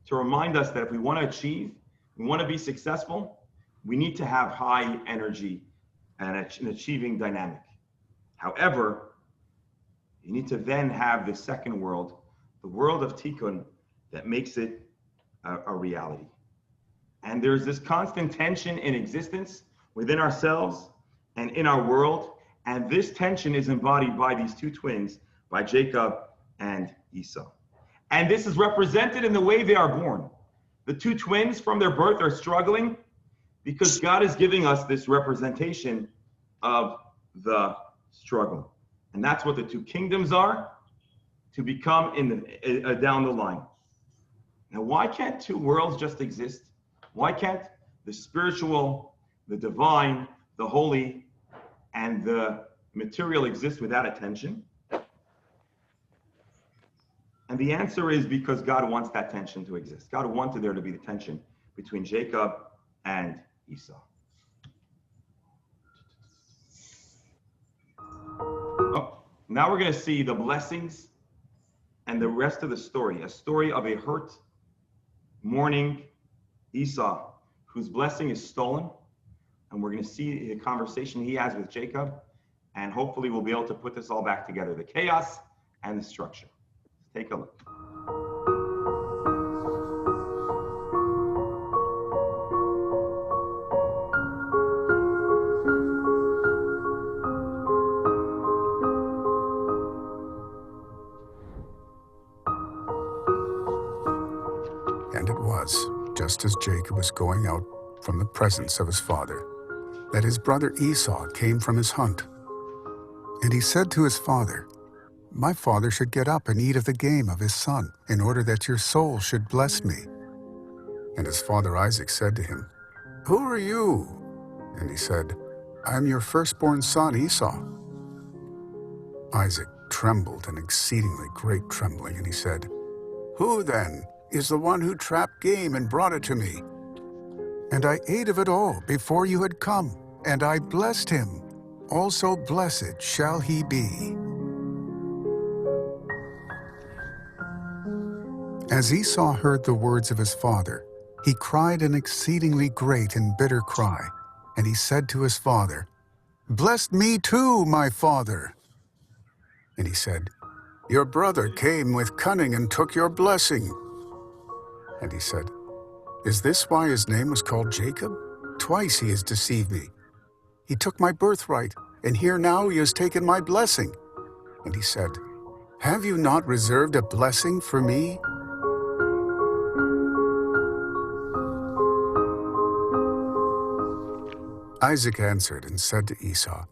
to remind us that if we want to achieve, we want to be successful, we need to have high energy and an achieving dynamic. However, you need to then have the second world, the world of Tikkun, that makes it a reality. And there's this constant tension in existence within ourselves and in our world. And this tension is embodied by these two twins, by Jacob and Esau. And this is represented in the way they are born. The two twins from their birth are struggling because God is giving us this representation of the struggle. And that's what the two kingdoms are. to become down the line. Now, why can't two worlds just exist? Why can't the spiritual, the divine, the holy, and the material exist without a tension? And the answer is because God wants that tension to exist. God wanted there to be the tension between Jacob and Esau. Oh, now we're going to see the blessings and the rest of the story, a story of a hurt, mourning Esau, whose blessing is stolen. And we're going to see the conversation he has with Jacob. And hopefully we'll be able to put this all back together, the chaos and the structure. Take a look. And it was, just as Jacob was going out from the presence of his father, that his brother Esau came from his hunt. And he said to his father, "My father should get up and eat of the game of his son, in order that your soul should bless me." And his father Isaac said to him, "Who are you?" And he said, "I am your firstborn son Esau." Isaac trembled an exceedingly great trembling, and he said, "Who then is the one who trapped game and brought it to me? And I ate of it all before you had come, and I blessed him. Also blessed shall he be." As Esau heard the words of his father, he cried an exceedingly great and bitter cry, and he said to his father, "Bless me too, my father." And he said, "Your brother came with cunning and took your blessing." And he said, "Is this why his name was called Jacob? Twice he has deceived me. He took my birthright, and here now he has taken my blessing." And he said, "Have you not reserved a blessing for me?" Isaac answered and said to Esau,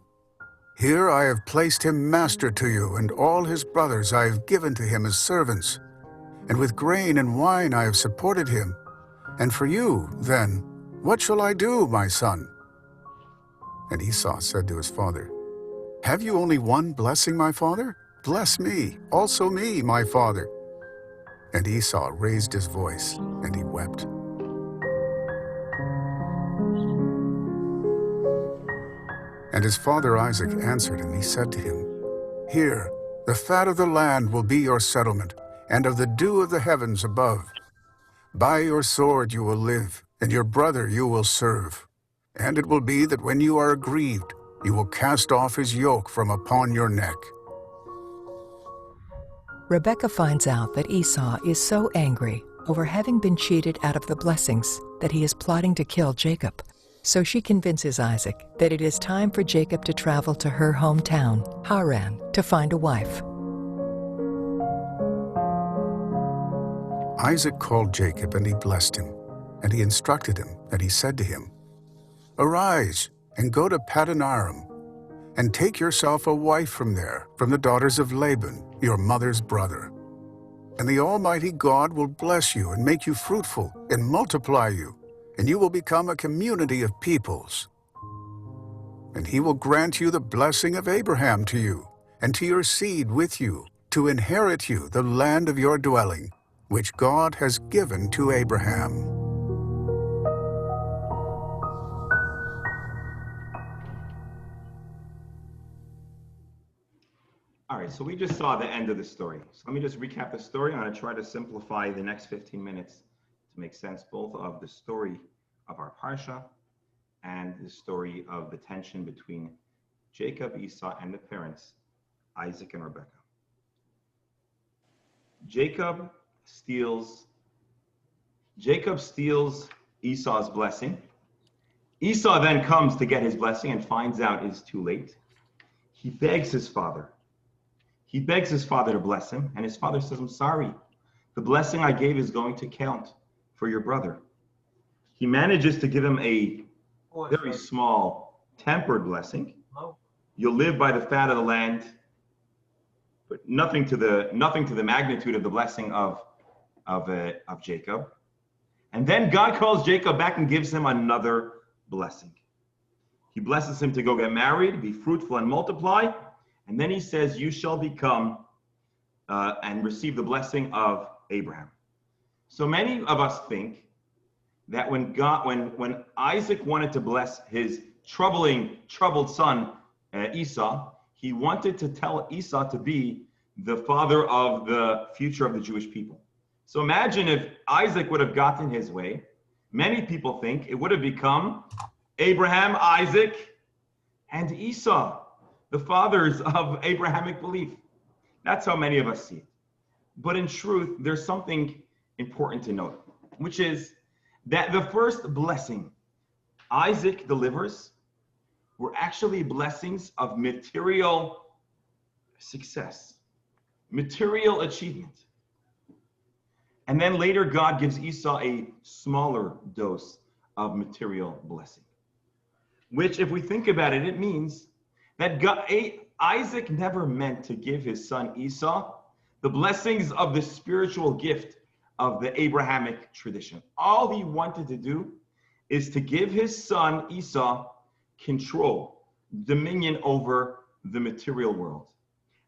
"Here I have placed him master to you, and all his brothers I have given to him as servants. And with grain and wine I have supported him. And for you, then, what shall I do, my son?" And Esau said to his father, "Have you only one blessing, my father? Bless me, also me, my father." And Esau raised his voice, and he wept. And his father Isaac answered, and he said to him, "Here, the fat of the land will be your settlement, and of the dew of the heavens above. By your sword you will live, and your brother you will serve. And it will be that when you are aggrieved, you will cast off his yoke from upon your neck." Rebekah finds out that Esau is so angry over having been cheated out of the blessings that he is plotting to kill Jacob. So she convinces Isaac that it is time for Jacob to travel to her hometown, Haran, to find a wife. Isaac called Jacob, and he blessed him, and he instructed him, and he said to him, "Arise, and go to Paddan Aram, and take yourself a wife from there, from the daughters of Laban, your mother's brother. And the Almighty God will bless you and make you fruitful and multiply you, and you will become a community of peoples. And he will grant you the blessing of Abraham to you, and to your seed with you, to inherit you the land of your dwelling, which God has given to Abraham." All right, so we just saw the end of the story. So let me just recap the story. I'm going to try to simplify the next 15 minutes to make sense both of the story of our Parsha and the story of the tension between Jacob, Esau, and the parents, Isaac and Rebekah. Jacob steals Esau's blessing. Esau then comes to get his blessing and finds out it's too late. He begs his father. He begs his father to bless him, and his father says, "I'm sorry. The blessing I gave is going to count for your brother." He manages to give him a very small tempered blessing. You'll live by the fat of the land. but nothing to the magnitude of the blessing of Jacob. And then God calls Jacob back and gives him another blessing. He blesses him to go get married, be fruitful and multiply. And then he says, you shall become and receive the blessing of Abraham. So many of us think that when Isaac wanted to bless his troubled son Esau, he wanted to tell Esau to be the father of the future of the Jewish people. So imagine if Isaac would have gotten his way. Many people think it would have become Abraham, Isaac, and Esau, the fathers of Abrahamic belief. That's how many of us see it. But in truth, there's something important to note, which is that the first blessing Isaac delivers were actually blessings of material success, material achievement. And then later, God gives Esau a smaller dose of material blessing, which, if we think about it, it means that Isaac never meant to give his son Esau the blessings of the spiritual gift of the Abrahamic tradition. All he wanted to do is to give his son Esau control, dominion over the material world.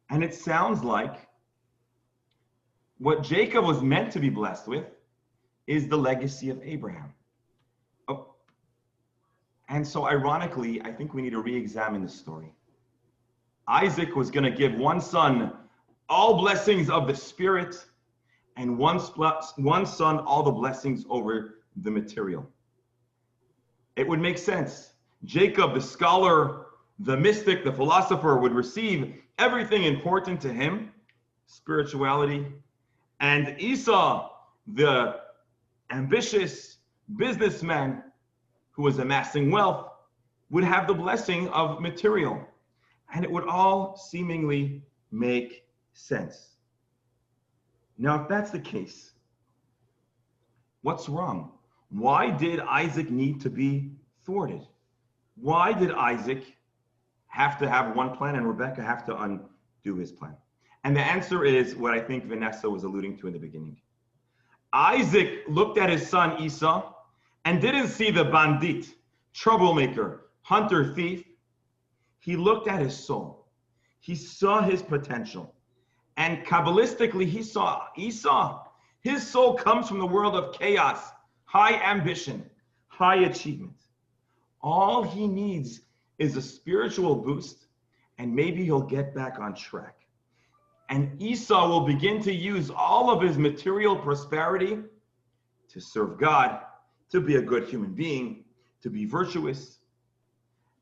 And it sounds like what Jacob was meant to be blessed with is the legacy of Abraham. Oh. And so ironically, I think we need to re-examine the story. Isaac was going to give one son all blessings of the spirit, and one son all the blessings over the material. It would make sense. Jacob, the scholar, the mystic, the philosopher, would receive everything important to him, spirituality, and Esau, the ambitious businessman who was amassing wealth, would have the blessing of material. And it would all seemingly make sense. Now, if that's the case, what's wrong? Why did Isaac need to be thwarted? Why did Isaac have to have one plan and Rebecca have to undo his plan? And the answer is what I think Vanessa was alluding to in the beginning. Isaac looked at his son Esau and didn't see the bandit, troublemaker, hunter, thief. He looked at his soul. He saw his potential. And Kabbalistically, he saw Esau. His soul comes from the world of chaos, high ambition, high achievement. All he needs is a spiritual boost, and maybe he'll get back on track. And Esau will begin to use all of his material prosperity to serve God, to be a good human being, to be virtuous.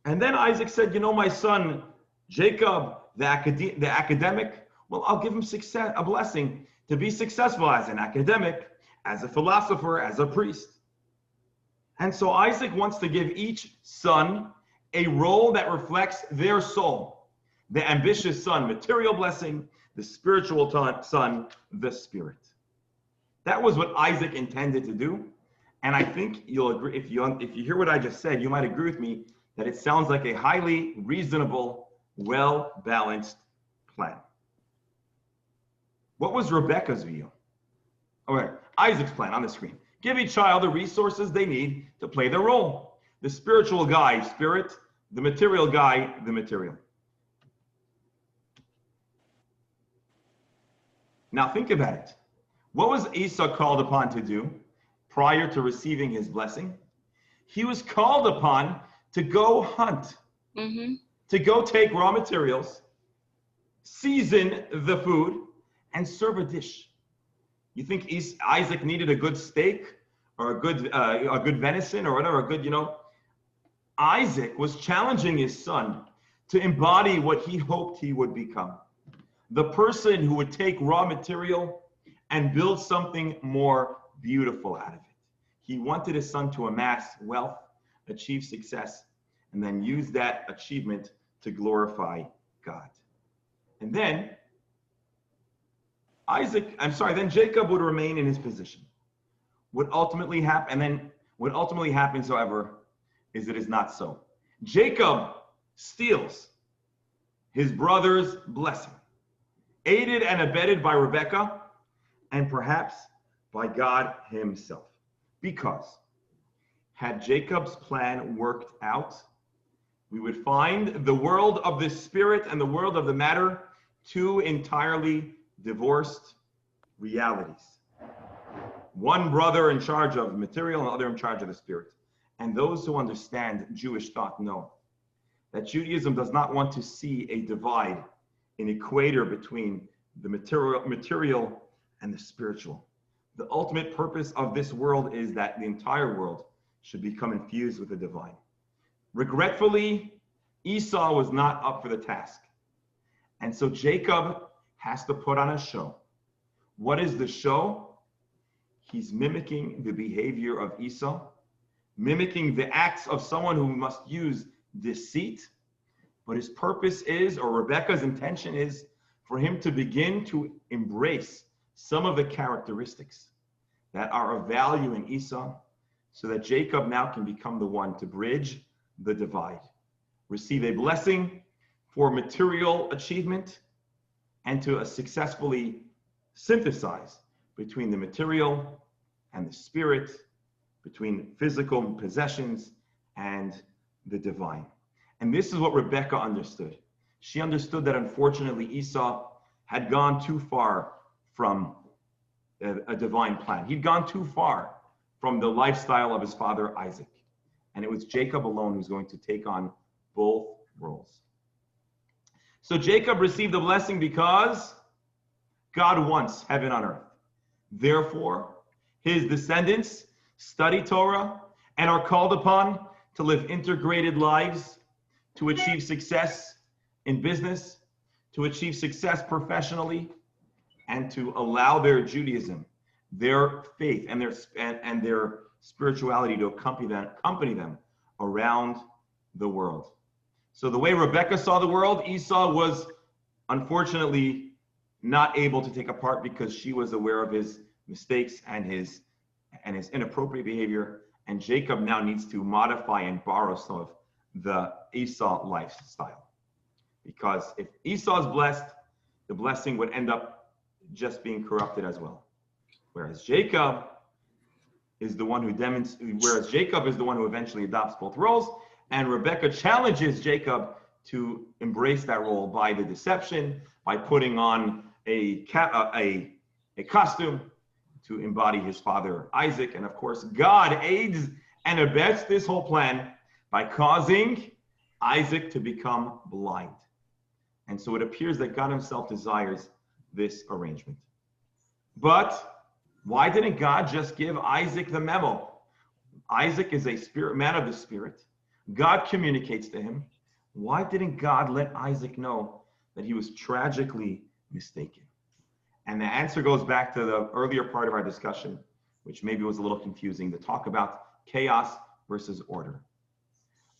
And then Isaac said, you know, my son, Jacob, the academic, well, I'll give him success, a blessing to be successful as an academic, as a philosopher, as a priest. And so Isaac wants to give each son a role that reflects their soul. The ambitious son, material blessing; the spiritual son, the spirit. That was what Isaac intended to do. And I think you'll agree, if you hear what I just said, you might agree with me that it sounds like a highly reasonable, well-balanced plan. What was Rebecca's view? All right, Isaac's plan on the screen. Give each child the resources they need to play their role. The spiritual guy, spirit; the material guy, the material. Now think about it. What was Esau called upon to do prior to receiving his blessing? He was called upon to go hunt, to go take raw materials, season the food, and serve a dish. You think Isaac needed a good steak or a good venison or whatever, a good, Isaac was challenging his son to embody what he hoped he would become. The person who would take raw material and build something more beautiful out of it. He wanted his son to amass wealth, achieve success, and then use that achievement to glorify God. And then then Jacob would remain in his position. What ultimately happens, however, is it is not so. Jacob steals his brother's blessing. aided and abetted by Rebekah, and perhaps by God himself. Because had Jacob's plan worked out, we would find the world of the spirit and the world of the matter two entirely divorced realities. One brother in charge of material and the other in charge of the spirit. And those who understand Jewish thought know that Judaism does not want to see a divide, an equator between the material and the spiritual. The ultimate purpose of this world is that the entire world should become infused with the divine. Regretfully, Esau was not up for the task. And so Jacob has to put on a show. What is the show? He's mimicking the behavior of Esau, mimicking the acts of someone who must use deceit. But his purpose is, or Rebekah's intention is, for him to begin to embrace some of the characteristics that are of value in Esau, so that Jacob now can become the one to bridge the divide, receive a blessing for material achievement, and to successfully synthesize between the material and the spirit, between physical possessions and the divine. And this is what Rebekah understood. She understood that unfortunately Esau had gone too far from a divine plan. He'd gone too far from the lifestyle of his father Isaac. And it was Jacob alone who's going to take on both roles. So Jacob received the blessing because God wants heaven on earth. Therefore, his descendants study Torah and are called upon to live integrated lives, to achieve success in business, to achieve success professionally, and to allow their Judaism, their faith, and their spirituality to accompany them around the world. So the way Rebekah saw the world, Esau was unfortunately not able to take a part because she was aware of his mistakes and his inappropriate behavior. And Jacob now needs to modify and borrow some of the Esau lifestyle. Because if Esau is blessed, the blessing would end up just being corrupted as well. Whereas Jacob is the one who eventually adopts both roles, and Rebekah challenges Jacob to embrace that role by the deception, by putting on a costume to embody his father Isaac. And of course, God aids and abets this whole plan by causing Isaac to become blind. And so it appears that God himself desires this arrangement. But why didn't God just give Isaac the memo? Isaac is a man of the spirit. God communicates to him. Why didn't God let Isaac know that he was tragically mistaken? And the answer goes back to the earlier part of our discussion, which maybe was a little confusing, to talk about chaos versus order.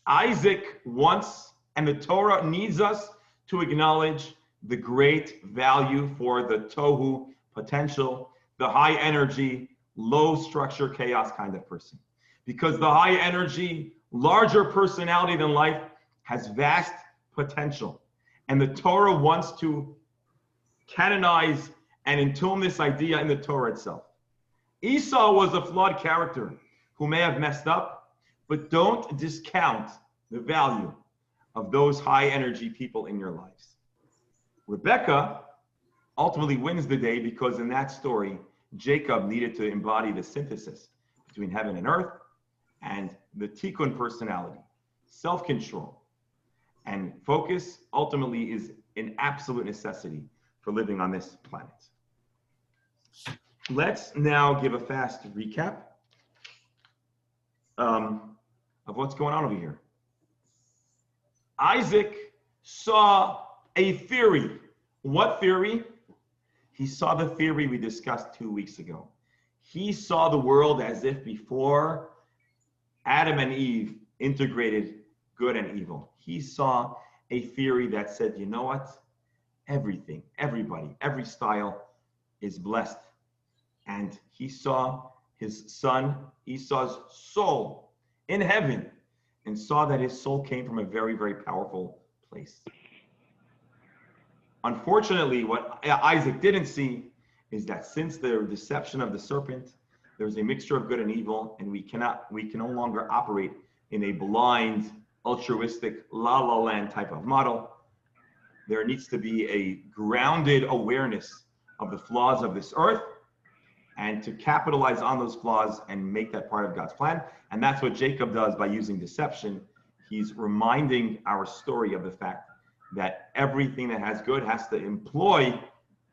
Isaac wants, and the Torah needs us to acknowledge the great value for the tohu potential, the high energy, low structure chaos kind of person. Because the high energy, larger personality than life has vast potential. And the Torah wants to canonize and entomb this idea in the Torah itself. Esau was a flawed character who may have messed up, but don't discount the value of those high energy people in your lives. Rebekah ultimately wins the day because in that story, Jacob needed to embody the synthesis between heaven and earth and the tikkun personality, self-control, and focus ultimately is an absolute necessity for living on this planet. Let's now give a fast recap of what's going on over here. Isaac saw a theory. What theory? He saw the theory we discussed 2 weeks ago. He saw the world as if before Adam and Eve integrated good and evil. He saw a theory that said, you know what? Everything, everybody, every style is blessed. And he saw his son, Esau's soul in heaven, and saw that his soul came from a very, very powerful place. Unfortunately, what Isaac didn't see is that since the deception of the serpent, there's a mixture of good and evil, and we can no longer operate in a blind, altruistic, la land type of model. There needs to be a grounded awareness of the flaws of this earth, and to capitalize on those flaws and make that part of God's plan. And that's what Jacob does by using deception. He's reminding our story of the fact that everything that has good has to employ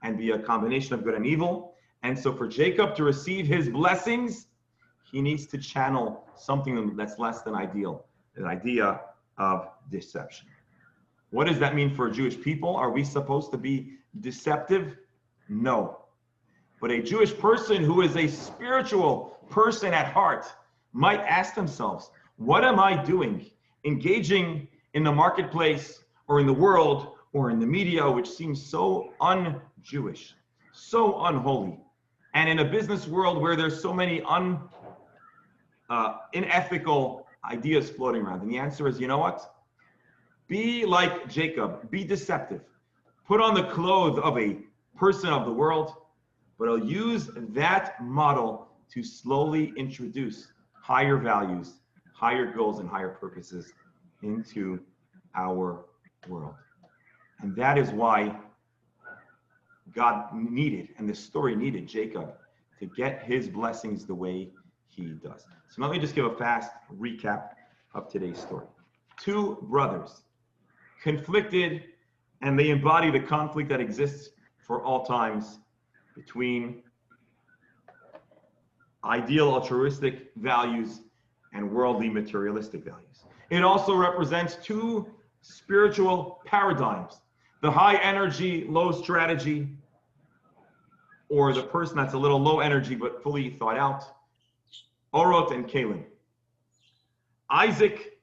and be a combination of good and evil. And so for Jacob to receive his blessings, he needs to channel something that's less than ideal, the idea of deception. What does that mean for Jewish people? Are we supposed to be deceptive? No. But a Jewish person who is a spiritual person at heart might ask themselves, what am I doing? Engaging in the marketplace or in the world or in the media, which seems so un-Jewish, so unholy. And in a business world where there's so many unethical ideas floating around. And the answer is, you know what? Be like Jacob, be deceptive. Put on the clothes of a person of the world, but I'll use that model to slowly introduce higher values, higher goals, and higher purposes into our world. And that is why God needed, and the story needed, Jacob to get his blessings the way he does. So let me just give a fast recap of today's story. Two brothers, conflicted, and they embody the conflict that exists for all times between ideal altruistic values and worldly materialistic values. It also represents two spiritual paradigms, the high energy, low strategy, or the person that's a little low energy but fully thought out, Orot and Caleb. Isaac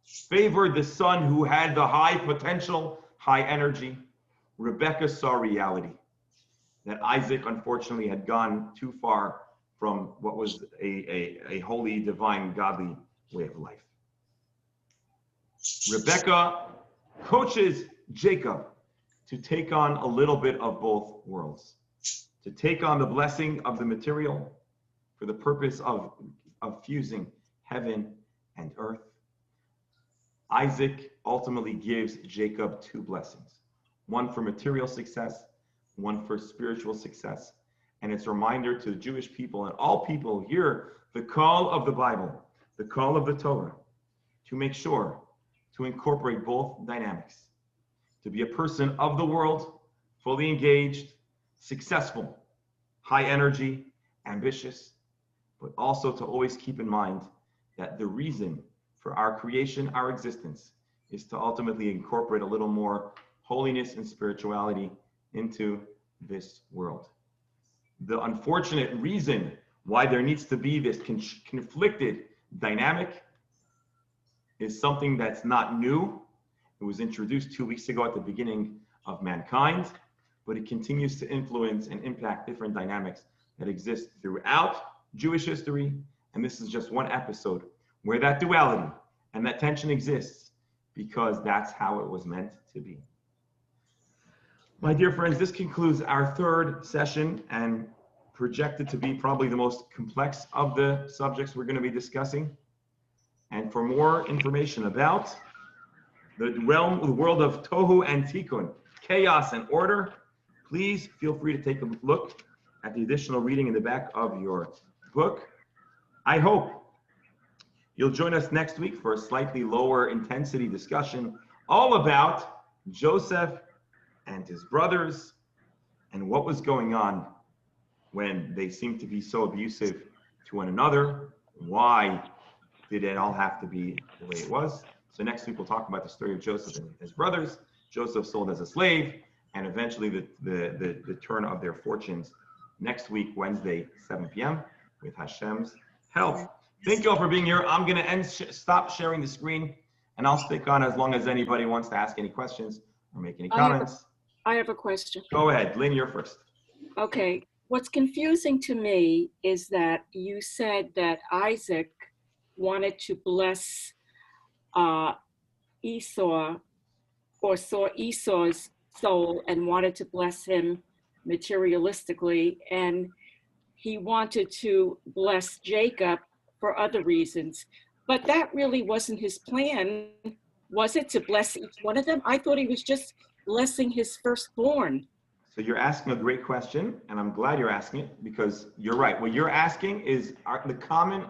favored the son who had the high potential, high energy. Rebecca saw reality, that Isaac unfortunately had gone too far from what was a holy, divine, godly way of life. Rebecca coaches Jacob to take on a little bit of both worlds, to take on the blessing of the material for the purpose of fusing heaven and earth. Isaac ultimately gives Jacob two blessings, one for material success, one for spiritual success. And it's a reminder to the Jewish people and all people hear the call of the Bible, the call of the Torah, to make sure to incorporate both dynamics, to be a person of the world, fully engaged, successful, high energy, ambitious, but also to always keep in mind that the reason for our creation, our existence, is to ultimately incorporate a little more holiness and spirituality into this world. The unfortunate reason why there needs to be this conflicted dynamic is something that's not new. It was introduced 2 weeks ago at the beginning of mankind, but it continues to influence and impact different dynamics that exist throughout Jewish history. And this is just one episode where that duality and that tension exists, because that's how it was meant to be. My dear friends, this concludes our third session and projected to be probably the most complex of the subjects we're going to be discussing. And for more information about the world of Tohu and Tikkun, chaos and order, please feel free to take a look at the additional reading in the back of your book. I hope you'll join us next week for a slightly lower intensity discussion all about Joseph and his brothers and what was going on when they seemed to be so abusive to one another. Why did it all have to be the way it was? So next week we'll talk about the story of Joseph and his brothers, Joseph sold as a slave, and eventually the turn of their fortunes next week, Wednesday, 7 p.m. with Hashem's help. Thank you all for being here. I'm going to stop sharing the screen, and I'll stick on as long as anybody wants to ask any questions or make any comments. I have a question. Go ahead. Lynn, you're first. Okay. What's confusing to me is that you said that Isaac wanted to bless Esau or saw Esau's soul and wanted to bless him materialistically, and he wanted to bless Jacob for other reasons. But that really wasn't his plan, was it, to bless each one of them? I thought he was just blessing his firstborn. So you're asking a great question, and I'm glad you're asking it, because you're right. What you're asking is the common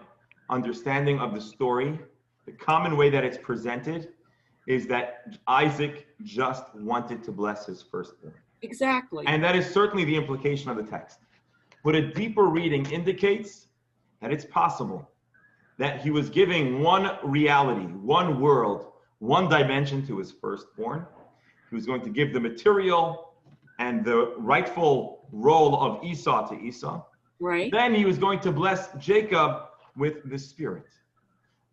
understanding of the story, the common way that it's presented is that Isaac just wanted to bless his firstborn. Exactly. And that is certainly the implication of the text. But a deeper reading indicates that it's possible that he was giving one reality, one world, one dimension to his firstborn. He was going to give the material and the rightful role of Esau to Esau. Right. Then he was going to bless Jacob with the spirit.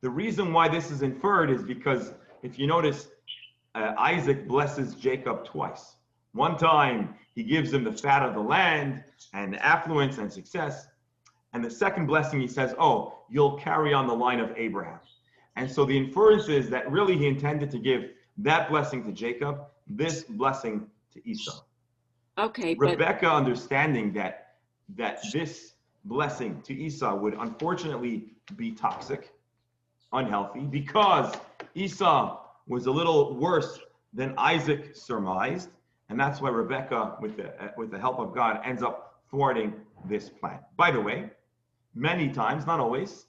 The reason why this is inferred is because if you notice, Isaac blesses Jacob twice. One time he gives him the fat of the land and affluence and success. And the second blessing he says, oh, you'll carry on the line of Abraham. And so the inference is that really he intended to give that blessing to Jacob, this blessing to Esau. Okay. Rebecca understanding that this blessing to Esau would unfortunately be toxic, unhealthy, because Esau was a little worse than Isaac surmised. And that's why Rebecca, with the help of God, ends up thwarting this plan. By the way, many times, not always,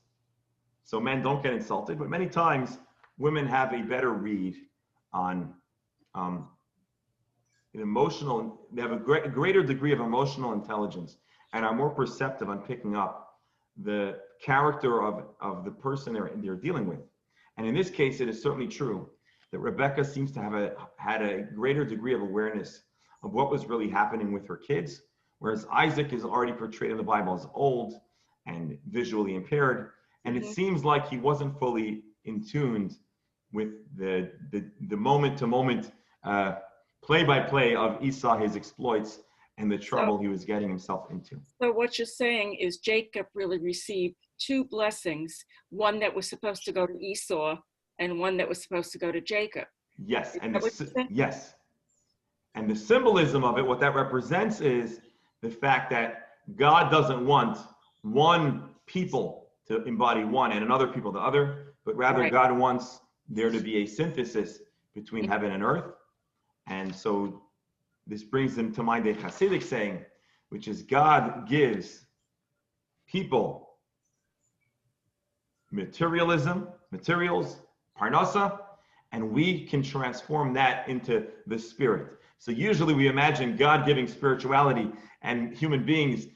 so men don't get insulted, but many times women have a better read on an emotional, they have a greater degree of emotional intelligence and are more perceptive on picking up the character of the person they're dealing with. And in this case, it is certainly true that Rebecca seems to have had a greater degree of awareness of what was really happening with her kids, whereas Isaac is already portrayed in the Bible as old and visually impaired. And it seems like he wasn't fully in tune with the moment-to-moment play-by-play of Esau, his exploits, and the trouble he was getting himself into. So what you're saying is Jacob really received two blessings, one that was supposed to go to Esau and one that was supposed to go to Jacob. Yes, and yes. And the symbolism of it, what that represents is the fact that God doesn't want one people to embody one and another people the other, but rather right. God wants there to be a synthesis between heaven and earth. And so this brings them to mind a Hasidic saying, which is God gives people materials, parnasa, and we can transform that into the spirit. So usually we imagine God giving spirituality and human beings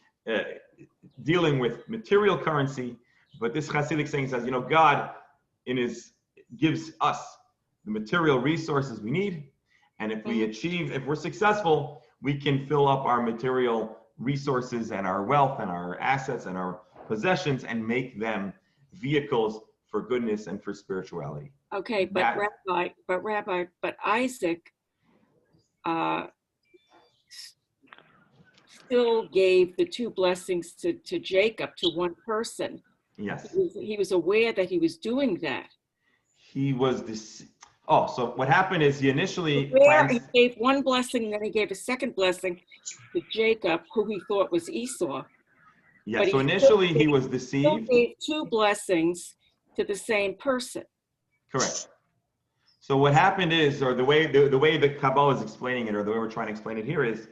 dealing with material currency, but this Hasidic saying says, God gives us the material resources we need, and if we're successful, we can fill up our material resources and our wealth and our assets and our possessions and make them vehicles for goodness and for spirituality. Okay, but Isaac still gave the two blessings to Jacob, to one person. Yes. He was aware that he was doing that. He was this. Oh, so what happened is he initially He gave one blessing, then he gave a second blessing to Jacob, who he thought was Esau. Yeah, so initially he was deceived. He gave two blessings to the same person. Correct. So what happened is, or the way the Kabbalah is explaining it, or the way we're trying to explain it here is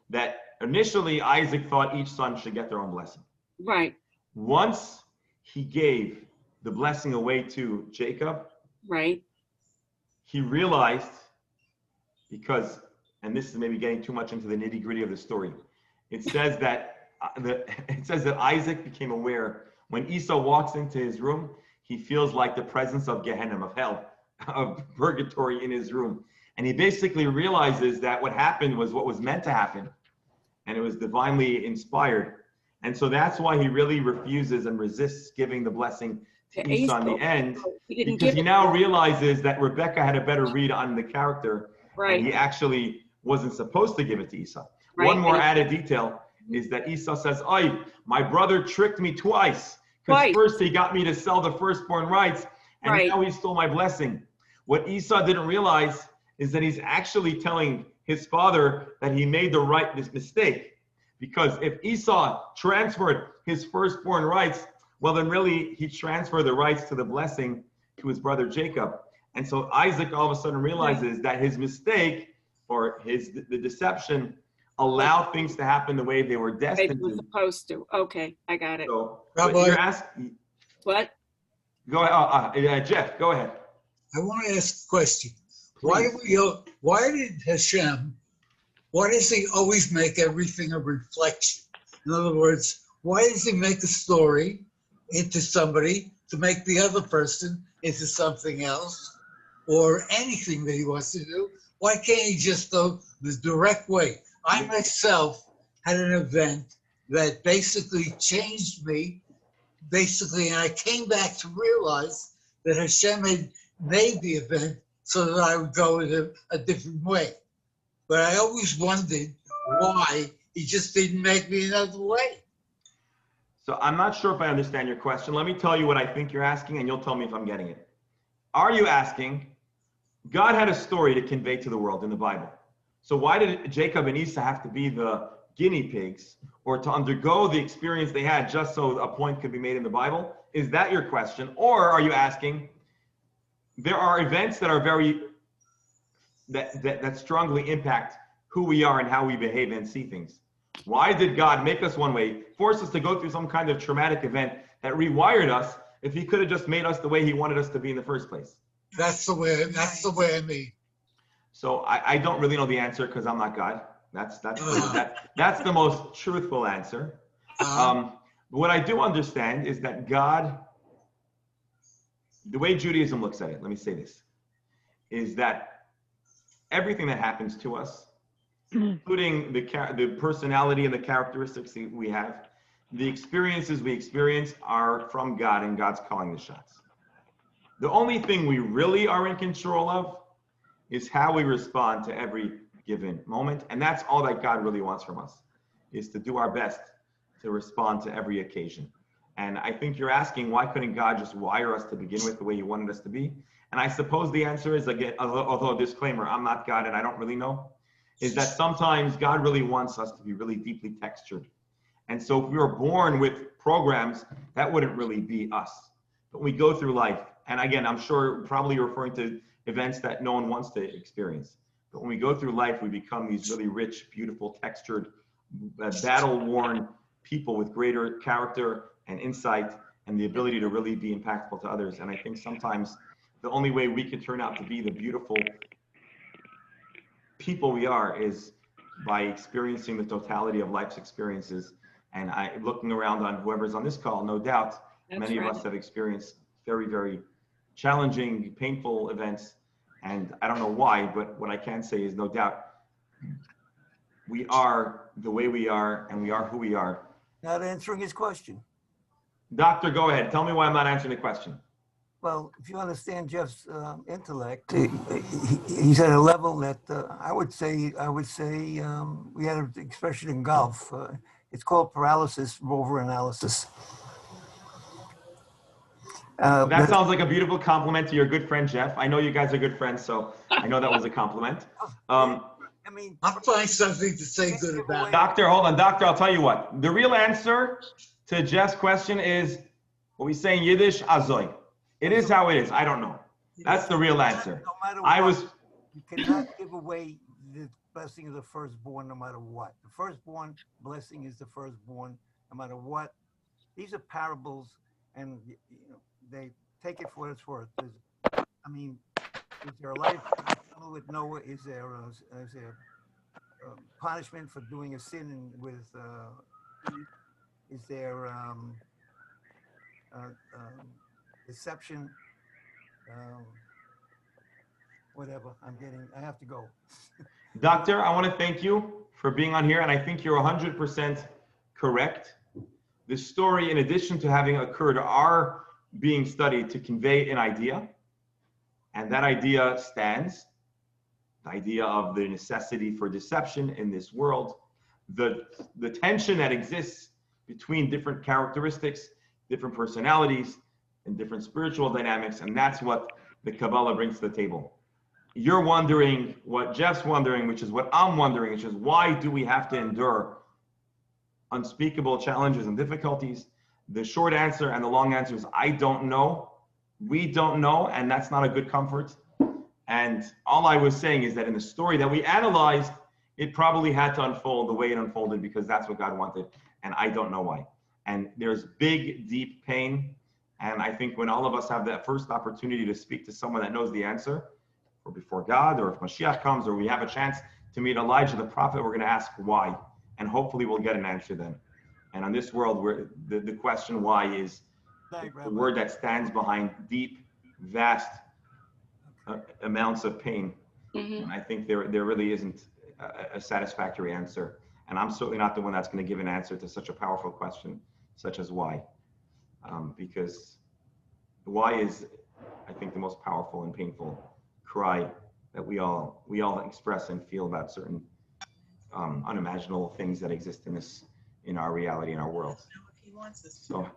that initially Isaac thought each son should get their own blessing. Right. Once he gave the blessing away to Jacob, right, he realized, because, and this is maybe getting too much into the nitty-gritty of the story, it says that Isaac became aware when Esau walks into his room, he feels like the presence of Gehenna, of hell, of purgatory in his room. And he basically realizes that what happened was what was meant to happen, and it was divinely inspired. And so that's why he really refuses and resists giving the blessing to Esau in the end, because he now realizes that Rebecca had a better read on the character, right, and he actually wasn't supposed to give it to Esau. Right. One more added detail is that Esau says, "Oy, my brother tricked me twice. Because first he got me to sell the firstborn rights, and now he stole my blessing." What Esau didn't realize, is that he's actually telling his father that he made this mistake. Because if Esau transferred his firstborn rights, well, then really he transferred the rights to the blessing to his brother Jacob. And so Isaac all of a sudden realizes that his mistake or the deception allowed things to happen the way they were They destined were to. supposed to. Okay, I got it. So, Rabbi- but you're asking, What? go ahead, Jeff, go ahead. I want to ask a question. Why did Hashem, why does he always make everything a reflection? In other words, why does he make a story into somebody to make the other person into something else or anything that he wants to do? Why can't he just go the direct way? I myself had an event that basically changed me, and I came back to realize that Hashem had made the event so that I would go in a different way. But I always wondered why he just didn't make me another way. So I'm not sure if I understand your question. Let me tell you what I think you're asking, and you'll tell me if I'm getting it. Are you asking, God had a story to convey to the world in the Bible. So why did Jacob and Esau have to be the guinea pigs or to undergo the experience they had just so a point could be made in the Bible? Is that your question? Or are you asking, there are events that are that strongly impact who we are and how we behave and see things. Why did God make us one way, force us to go through some kind of traumatic event that rewired us if he could have just made us the way he wanted us to be in the first place? That's the way I mean. So I don't really know the answer because I'm not God. That's the most truthful answer. But what I do understand is that God, the way Judaism looks at it, let me say this, is that everything that happens to us, including the personality and the characteristics that we have, the experiences we experience are from God, and God's calling the shots. The only thing we really are in control of is how we respond to every given moment. And that's all that God really wants from us, is to do our best to respond to every occasion. And I think you're asking, why couldn't God just wire us to begin with the way he wanted us to be? And I suppose the answer is, again, although disclaimer, I'm not God and I don't really know, is that sometimes God really wants us to be really deeply textured. And so if we were born with programs, that wouldn't really be us. But we go through life. And again, I'm sure probably you're referring to events that no one wants to experience. But when we go through life, we become these really rich, beautiful, textured, battle-worn people with greater character and insight and the ability to really be impactful to others. And I think sometimes the only way we can turn out to be the beautiful people we are is by experiencing the totality of life's experiences. And looking around on whoever's on this call, no doubt, many of us have experienced very, very challenging, painful events. And I don't know why, but what I can say is no doubt, we are the way we are and we are who we are. Not answering his question. Doctor, go ahead. Tell me why I'm not answering the question. Well, if you understand Jeff's intellect, he's at a level that I would say we had an expression in golf. It's called paralysis from over-analysis. That sounds like a beautiful compliment to your good friend, Jeff. I know you guys are good friends, so I know that was a compliment. I mean, I'll find something to say good about. Doctor, hold on. Doctor, I'll tell you what. The real answer to Jeff's question is what we say in Yiddish, azoy. It is how it is. I don't know. That's the real answer. No matter what, you cannot give away the blessing of the firstborn no matter what. The firstborn blessing is the firstborn no matter what. These are parables, and they take it for what it's worth. Is there a life with Noah? Is there punishment for doing a sin is there deception? Whatever. I have to go. Doctor, I want to thank you for being on here, and I think you're 100% correct. This story, in addition to having occurred, are being studied to convey an idea, and that idea stands. The idea of the necessity for deception in this world, the tension that exists between different characteristics, different personalities, and different spiritual dynamics, and that's what the Kabbalah brings to the table. you're wondering what Jeff's wondering, which is what I'm wondering, which is why do we have to endure unspeakable challenges and difficulties? The short answer and the long answer is I don't know. We don't know, and that's not a good comfort. And all I was saying is that in the story that we analyzed, it probably had to unfold the way it unfolded because that's what God wanted, and I don't know why. And there's big, deep pain, and I think when all of us have that first opportunity to speak to someone that knows the answer, or before God, or if Mashiach comes, or we have a chance to meet Elijah the prophet, we're going to ask why, and hopefully we'll get an answer then. And on this world, where the question why is the word that stands behind deep, vast amounts of pain. And I think there really isn't a satisfactory answer. And I'm certainly not the one that's going to give an answer to such a powerful question, such as why. Because why is, I think, the most powerful and painful cry that we all express and feel about certain unimaginable things that exist in our reality, in our world. So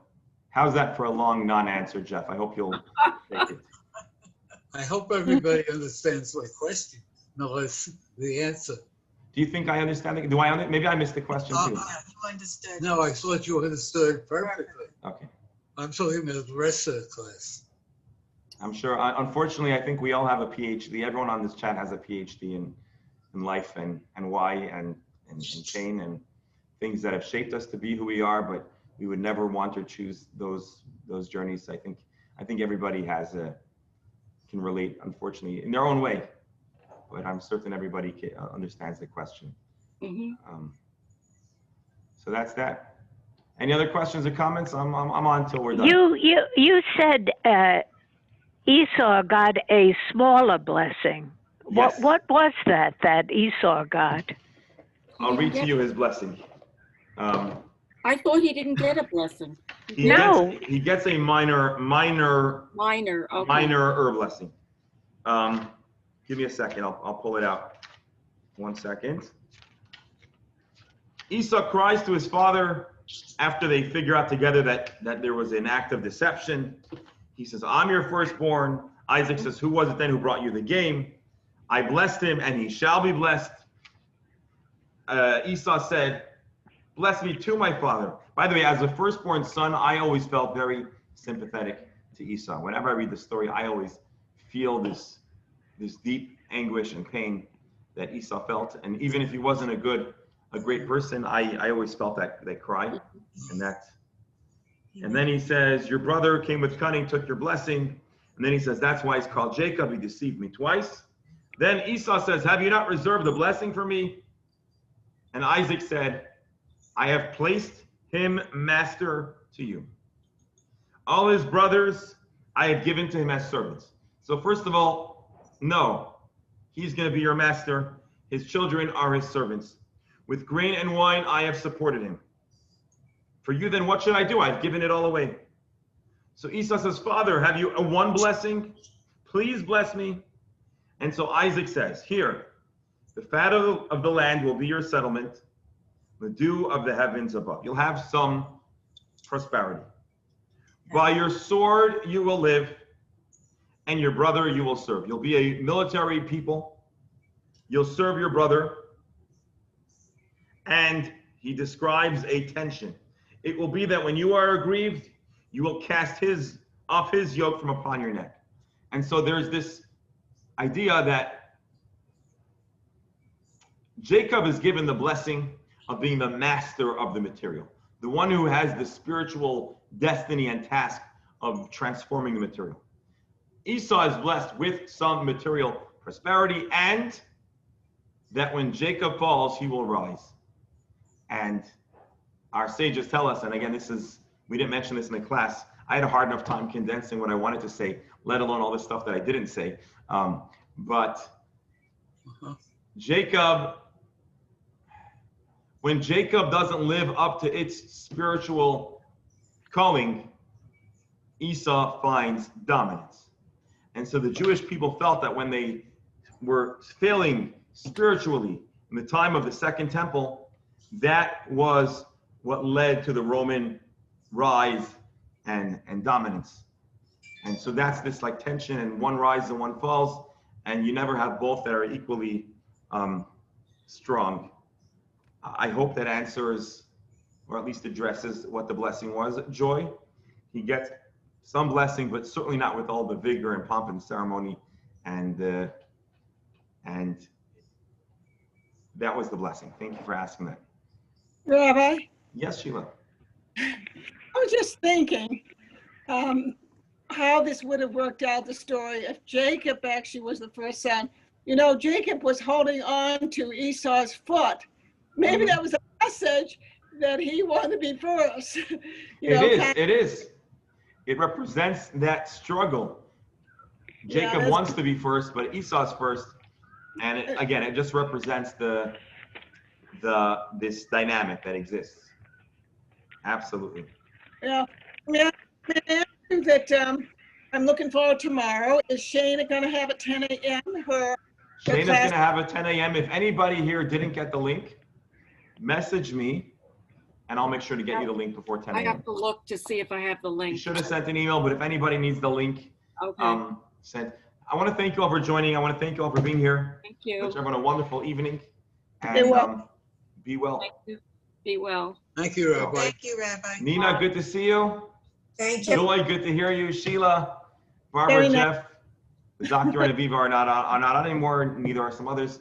how's that for a long non-answer, Jeff? I hope you'll take it. I hope everybody understands my question, no less the answer. Do you think I understand it? Maybe I missed the question too. You understood. No, I thought you understood perfectly. Okay. I'm talking about the rest of the class. I'm sure. Unfortunately, I think we all have a PhD. Everyone on this chat has a PhD in life and why and pain and things that have shaped us to be who we are, but we would never want or choose those journeys. I think everybody can relate, unfortunately, in their own way, but I'm certain everybody understands the question. So that's that. Any other questions or comments? I'm on till we're done. You said Esau got a smaller blessing. Yes. What was that Esau got? I'll read to you his blessing. I thought he didn't get a blessing. He gets a minor blessing. Give me a second. I'll pull it out. 1 second. Esau cries to his father after they figure out together that there was an act of deception. He says, I'm your firstborn. Isaac says, who was it then who brought you the game? I blessed him and he shall be blessed. Esau said, bless me too, my father. By the way, as a firstborn son, I always felt very sympathetic to Esau. Whenever I read the story, I always feel this deep anguish and pain that Esau felt. And even if he wasn't a great person, I always felt that cry and then he says, your brother came with cunning, took your blessing. And then he says, that's why he's called Jacob. He deceived me twice. Then Esau says, have you not reserved the blessing for me? And Isaac said, I have placed him master to you. All his brothers I have given to him as servants. So first of all, no, he's going to be your master. His children are his servants. With grain and wine, I have supported him. For you, then, what should I do? I've given it all away. So Esau says, Father, have you one blessing? Please bless me. And so Isaac says, here, the fat of the land will be your settlement, the dew of the heavens above. You'll have some prosperity. By your sword you will live, and your brother you will serve. You'll be a military people. You'll serve your brother. And he describes a tension. It will be that when you are aggrieved, you will cast off his yoke from upon your neck. And so there's this idea that Jacob is given the blessing of being the master of the material, the one who has the spiritual destiny and task of transforming the material. Esau is blessed with some material prosperity, and that when Jacob falls, he will rise. And our sages tell us, and again, we didn't mention this in the class. I had a hard enough time condensing what I wanted to say, let alone all this stuff that I didn't say. But when Jacob doesn't live up to its spiritual calling, Esau finds dominance. And so the Jewish people felt that when they were failing spiritually in the time of the Second Temple, that was what led to the Roman rise and dominance. And so that's this like tension, and one rises and one falls. and you never have both that are equally strong. I hope that answers, or at least addresses, what the blessing was. Joy, he gets some blessing, but certainly not with all the vigor and pomp and ceremony, and that was the blessing. Thank you for asking that. Rabbi, Yes, Sheila. I was just thinking how this would have worked out, the story, if Jacob actually was the first son. You know, Jacob was holding on to Esau's foot. Maybe that was a message that he wanted to be first. It is. It represents that struggle. Jacob wants to be first, but Esau's first. And again, it just represents this dynamic that exists. Absolutely. Yeah. That I'm looking forward tomorrow. Is Shana going to have at 10 a.m. her Shana's class? going to have at 10 a.m. If anybody here didn't get the link, message me, and I'll make sure to get you the link before 10 I a.m. have to look to see if I have the You link. should have sent an email, but if anybody needs the link, Okay, sent. I want to thank you all for joining. I want to thank you all for being here. thank you. Wish everyone a wonderful evening. You're And welcome. be well. Thank you. Be well. Thank you, Rabbi. Thank you, Rabbi. Nina, good to see you. Thank you. Joy, good to hear you. Sheila, Barbara, Very nice. Jeff, the Dr. and Aviva are not on anymore. Neither are some others.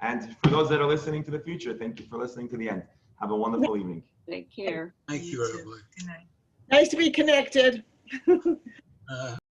And for those that are listening to the future, thank you for listening to the end. Have a wonderful evening. Take care. Thank you, You too. Rabbi. Good night. Nice to be connected.